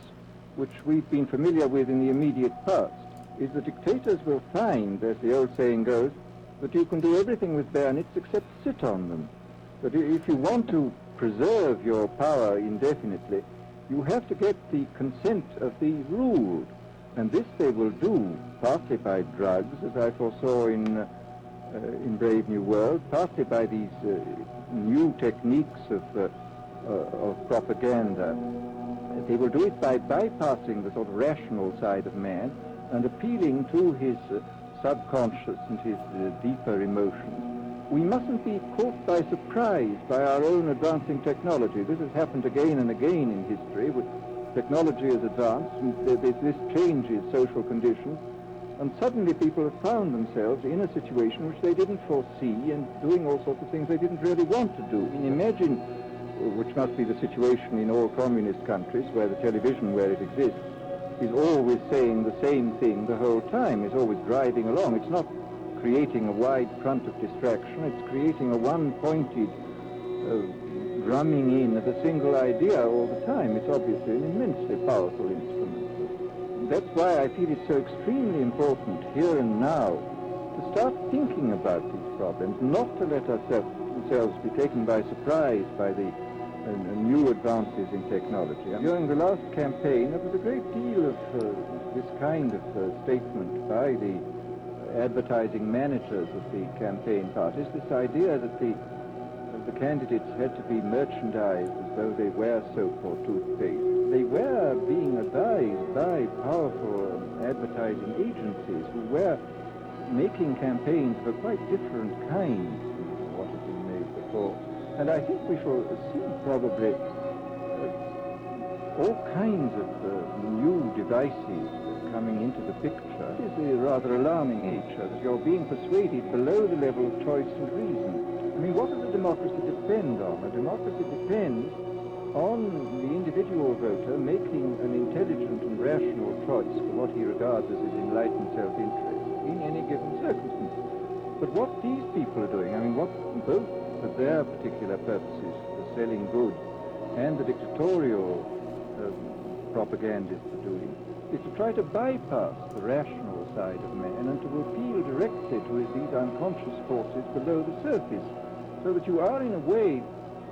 which we've been familiar with in the immediate past. Is the dictators will find, as the old saying goes, that you can do everything with bayonets except sit on them. But if you want to preserve your power indefinitely, you have to get the consent of the ruled. And this they will do, partly by drugs, as I foresaw in Brave New World, partly by these new techniques of propaganda. They will do it by bypassing the sort of rational side of man and appealing to his subconscious and his deeper emotions. We mustn't be caught by surprise by our own advancing technology. This has happened again and again in history. Technology has advanced, and this changes social conditions, and suddenly people have found themselves in a situation which they didn't foresee and doing all sorts of things they didn't really want to do. I mean, imagine, which must be the situation in all communist countries where the television, where it exists, is always saying the same thing the whole time, is always driving along. It's not creating a wide front of distraction, it's creating a one-pointed drumming in of a single idea all the time. It's obviously an immensely powerful instrument. That's why I feel it's so extremely important here and now to start thinking about these problems, not to let ourselves be taken by surprise by the new advances in technology. During the last campaign, there was a great deal of this kind of statement by the advertising managers of the campaign parties, this idea that the candidates had to be merchandised as though they wear soap or toothpaste. They were being advised by powerful advertising agencies who were making campaigns of a quite different kind from what had been made before. And I think we shall see probably all kinds of new devices coming into the picture. It is a rather alarming nature that you're being persuaded below the level of choice and reason. I mean, what does a democracy depend on? A democracy depends on the individual voter making an intelligent and rational choice for what he regards as his enlightened self-interest in any given circumstance. But what these people are doing, I mean, what both for their particular purposes, the selling goods, and the dictatorial propagandists are doing, is to try to bypass the rational side of man and to appeal directly to these unconscious forces below the surface, so that you are in a way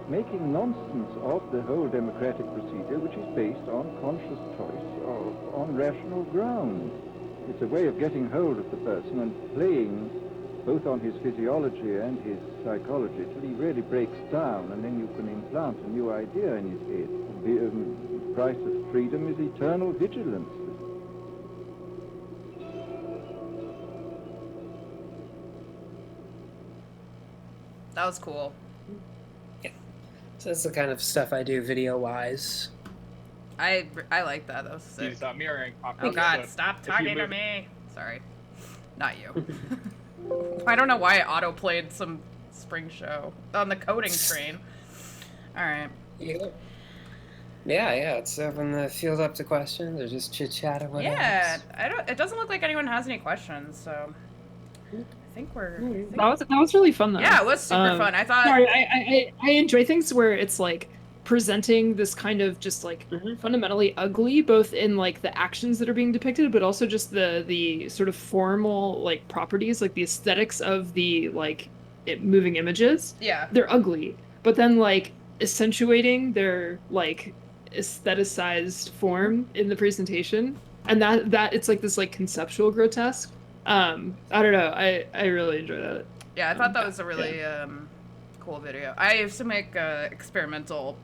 making nonsense of the whole democratic procedure, which is based on conscious choice or on rational grounds. It's a way of getting hold of the person and playing both on his physiology and his psychology till he really breaks down, and then you can implant a new idea in his head. The price of freedom is eternal vigilance. That was cool. Yeah. So that's the kind of stuff I do video-wise. I like that. That was sick. You stop mirroring. Oh God, stop talking to me. Sorry. Not you. I don't know why I auto-played some spring show on the coding train. Alright. Yeah. Yeah, let's open the field up to questions or just chit-chat or whatever. Yeah, it doesn't look like anyone has any questions, so I think we're... That was really fun though. Yeah, it was super fun. I thought... Sorry, I enjoy things where it's like presenting this kind of just like fundamentally ugly, both in like the actions that are being depicted, but also just the sort of formal like properties, like the aesthetics of the like moving images. Yeah. They're ugly, but then like accentuating their like aestheticized form in the presentation, and that it's like this like conceptual grotesque. I don't know. I really enjoy that. Yeah, I thought that was a Yeah. really cool video. I used to make experimental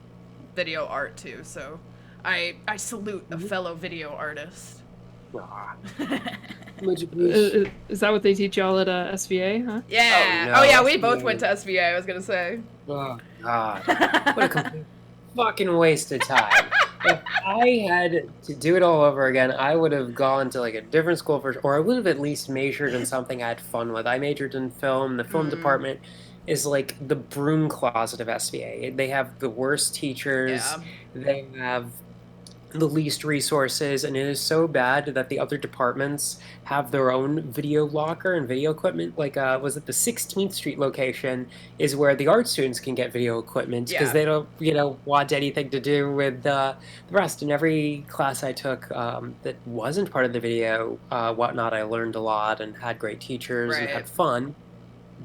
video art too, so I salute a fellow video artist. Ah, much appreciated. Is that what they teach y'all at SVA? Huh? Yeah. Oh, no, Oh yeah, we both SVA. went to SVA. I was gonna say. Oh God, what a complete fucking waste of time. If I had to do it all over again, I would have gone to like a different school for, or I would have at least majored in something I had fun with. I majored in film. The film department is like the broom closet of SVA. They have the worst teachers. Yeah. They have the least resources, and it is so bad that the other departments have their own video locker and video equipment. Like, was it the 16th Street location is where the art students can get video equipment because Yeah. they don't, want anything to do with the rest. In every class I took that wasn't part of the video whatnot, I learned a lot and had great teachers and Right. had fun.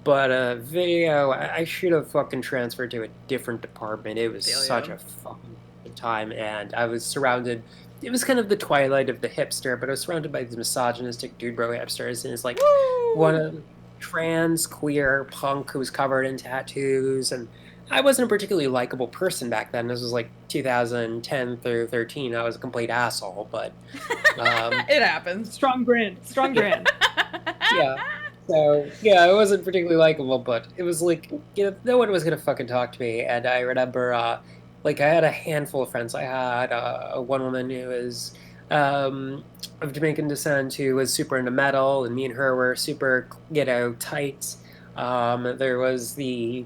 But video, I should have fucking transferred to a different department. It was Feel such ya. a fucking good time, and I was surrounded. It was kind of the twilight of the hipster, but I was surrounded by these misogynistic dude bro hipsters, and it's like one of trans queer punk who was covered in tattoos, and I wasn't a particularly likable person back then. This was like 2010 through 13. I was a complete asshole, but It happens. Strong brand. Strong brand. yeah. So, yeah, I wasn't particularly likable, but it was like, no one was going to fucking talk to me. And I remember, I had a handful of friends. I had one woman who was of Jamaican descent who was super into metal, and me and her were super, tight. There was the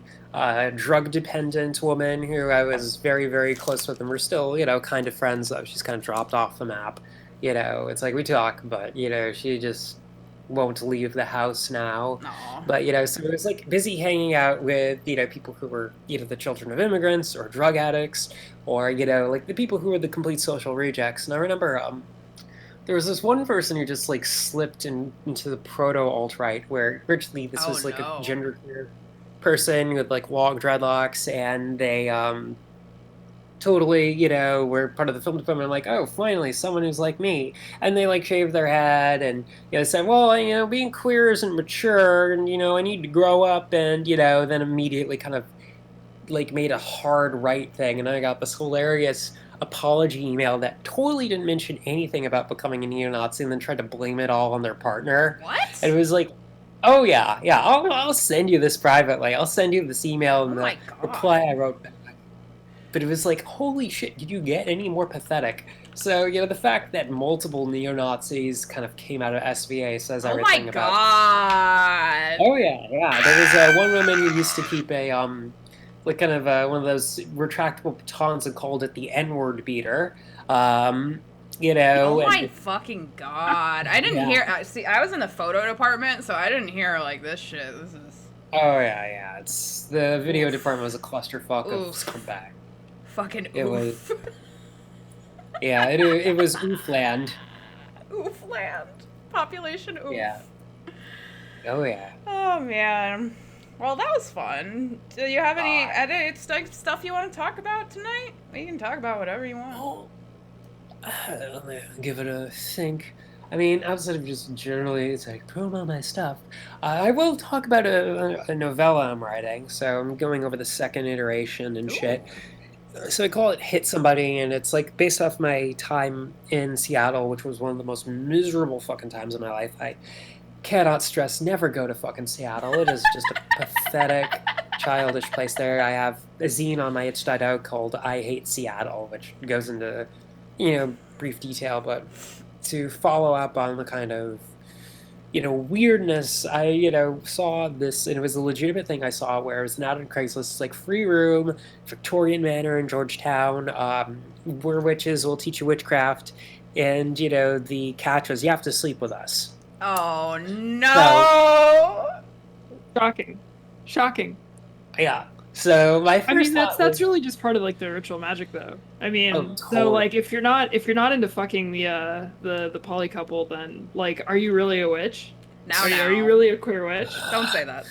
drug-dependent woman who I was very, very close with, and we're still, kind of friends, though. She's kind of dropped off the map. It's like we talk, but, she just won't leave the house now. Aw. But, so it was like busy hanging out with, people who were either the children of immigrants or drug addicts or, like the people who were the complete social rejects. And I remember there was this one person who just like slipped into the proto-alt-right where originally this was like no. a genderqueer person with like long dreadlocks, and they totally, were part of the film department. I'm like, oh, finally, someone who's like me. And they like shaved their head and, said, well, being queer isn't mature, and, I need to grow up, and, then immediately kind of like made a hard right thing. And I got this hilarious apology email that totally didn't mention anything about becoming a neo-Nazi, and then tried to blame it all on their partner. What? And it was like, oh, yeah, I'll send you this privately. I'll send you this email and my the God. reply I wrote back. But it was like, holy shit, did you get any more pathetic? So, the fact that multiple neo-Nazis kind of came out of SVA says Oh everything my about... God. Oh, yeah. There was one woman who used to keep a, one of those retractable batons and called it the N-word beater. Oh my and, fucking God. I didn't hear... See, I was in the photo department, so I didn't hear, like, this shit. This is... Oh, yeah. It's the video department was a clusterfuck of Oof. scumbag. Fucking It oof. was... Yeah, it was oofland. Oofland. Population oof. Yeah. Oh, yeah. Oh, man. Well, that was fun. Do you have any edit stuff you want to talk about tonight? We can talk about whatever you want. Oh, let me give it a think. I mean, outside of just generally, it's like promo my stuff. I will talk about a novella I'm writing, so I'm going over the second iteration and shit. So I call it Hit Somebody, and it's like based off my time in Seattle, which was one of the most miserable fucking times of my life. I cannot stress, never go to fucking Seattle. It is just a pathetic, childish place there. I have a zine on my itch.out called I Hate Seattle, which goes into, brief detail, but to follow up on the kind of, weirdness, I, saw this, and it was a legitimate thing I saw, where it was an ad on Craigslist. It's like free room, Victorian Manor in Georgetown, where witches will teach you witchcraft, and, the catch was you have to sleep with us. Oh, no! Shocking. Yeah. So my first I mean, thought that's was, really just part of like the ritual magic, though. I mean, Oh, so totally. like if you're not into fucking the poly couple, then like, are you really a witch? Now, Are you really a queer witch? Don't say that.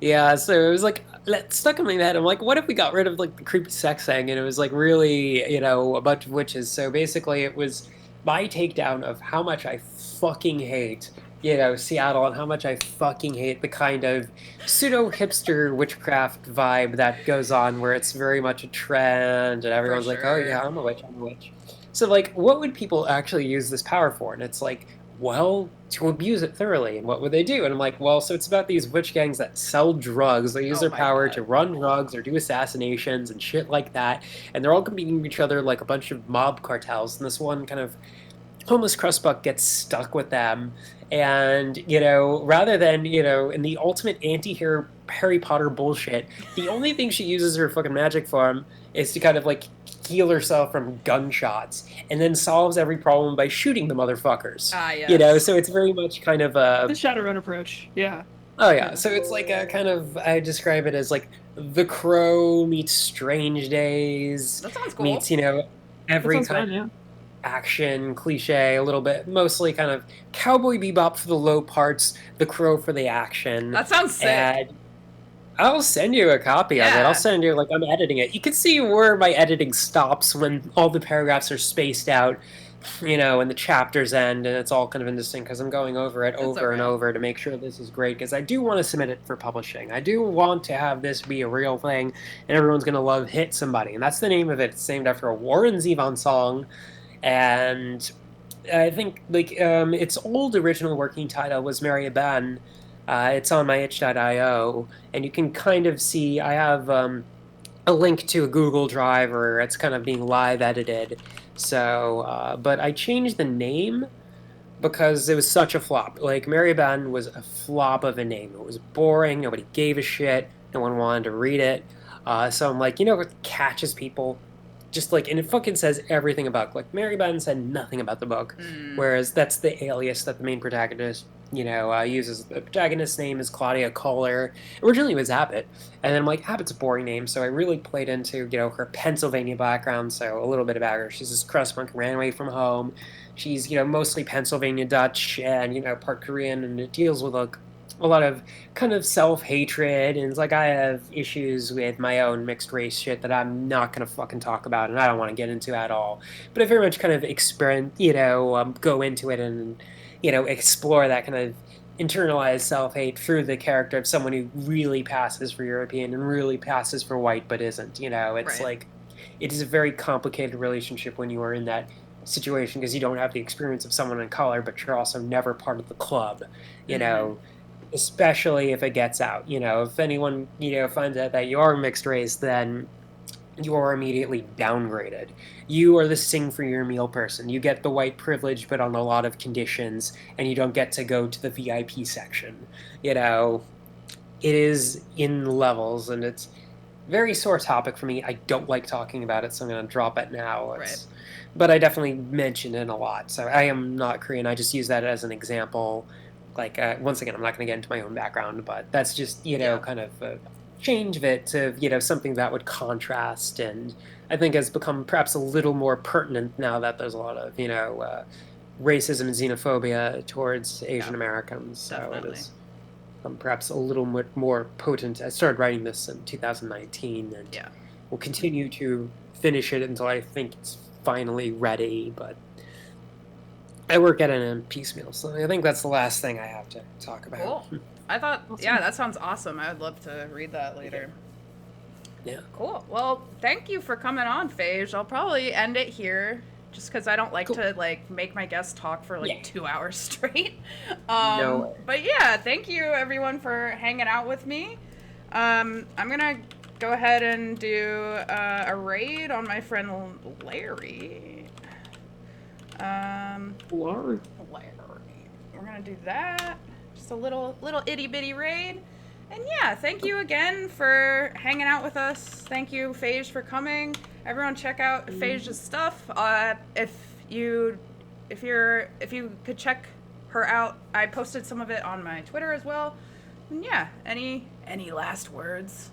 yeah, so it was like that stuck in my head. I'm like, what if we got rid of like the creepy sex thing and it was like really, a bunch of witches? So basically, it was my takedown of how much I fucking hate, Seattle, and how much I fucking hate the kind of pseudo hipster witchcraft vibe that goes on, where it's very much a trend and For everyone's like, oh sure. yeah, I'm a witch, I'm a witch. So like, what would people actually use this power for? And it's like, well, to abuse it thoroughly. And what would they do? And I'm like, well, so it's about these witch gangs that sell drugs. They use Oh their my power God. to run drugs or do assassinations and shit like that. And they're all competing with each other like a bunch of mob cartels. And this one kind of homeless crustbuck gets stuck with them. And, rather than, in the ultimate anti-Harry Potter bullshit, the only thing she uses her fucking magic form is to kind of like heal herself from gunshots and then solves every problem by shooting the motherfuckers. Ah, yes. So it's very much kind of The a. Shadowrun approach. Yeah. Oh, yeah. Yeah. So it's like a kind of. I describe it as like The Crow meets Strange Days, That sounds cool. meets, That every sounds kind fun, yeah. action cliche a little bit, mostly kind of Cowboy Bebop for the low parts, The Crow for the action. That sounds sick. And I'll send you a copy of it. Yeah. I'll send you, like, I'm editing it. You can see where my editing stops when all the paragraphs are spaced out, and the chapters end, and it's all kind of indistinct because I'm going over it over and okay. over to make sure this is great, because I do want to submit it for publishing. I do want to have this be a real thing, and everyone's going to love Hit Somebody, and that's the name of it. It's named after a Warren Zevon song, and I think, like, its old original working title was Mary Ben. It's on my itch.io, and you can kind of see I have a link to a Google Drive where it's kind of being live edited. So, but I changed the name because it was such a flop. Like, Mary Ben was a flop of a name. It was boring, nobody gave a shit, no one wanted to read it. So I'm like, what catches people? Just like, and it fucking says everything about, like, Mary Ben said nothing about the book, whereas that's the alias that the main protagonist, uses. The protagonist's name is Claudia Kohler. Originally it was Abbott, and then I'm like, Abbott's a boring name, so I really played into, her Pennsylvania background, so a little bit about her. She's this crust punk, ran away from home. She's, mostly Pennsylvania Dutch and, part Korean, and it deals with, like, a lot of kind of self-hatred, and it's like I have issues with my own mixed race shit that I'm not going to fucking talk about, and I don't want to get into at all. But I very much kind of go into it and, explore that kind of internalized self-hate through the character of someone who really passes for European and really passes for white but isn't. It's Right. like, it is a very complicated relationship when you are in that situation, because you don't have the experience of someone in color, but you're also never part of the club, especially if it gets out. If anyone, finds out that you are mixed race, then you are immediately downgraded. You are the sing for your meal person. You get the white privilege, but on a lot of conditions, and you don't get to go to the VIP section. It is in levels, and it's very sore topic for me. I don't like talking about it, so I'm going to drop it now. Right. But I definitely mention it a lot. So I am not Korean. I just use that as an example. Like, once again, I'm not going to get into my own background, but that's just, kind of a change of it to, something that would contrast, and I think has become perhaps a little more pertinent now that there's a lot of, racism and xenophobia towards Asian Americans. So Definitely. it is perhaps a little bit more potent. I started writing this in 2019, and will continue to finish it until I think it's finally ready, but I work at it in piecemeal, so I think that's the last thing I have to talk about. Cool. I thought, yeah, that sounds awesome. I would love to read that later. Yeah. Cool. Well, thank you for coming on, Phage. I'll probably end it here, just because I don't like to make my guests talk for 2 hours straight. No. But yeah, thank you everyone for hanging out with me. I'm gonna go ahead and do a raid on my friend Larry. Larry. We're gonna do that. Just a little itty bitty raid. And yeah, thank you again for hanging out with us. Thank you, Phage, for coming. Everyone, check out Phage's stuff. If you could check her out, I posted some of it on my Twitter as well. And yeah, any last words?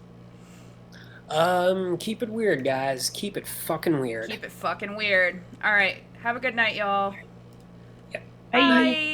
Keep it weird, guys. Keep it fucking weird. Keep it fucking weird. All right, have a good night, y'all. Yep. Bye.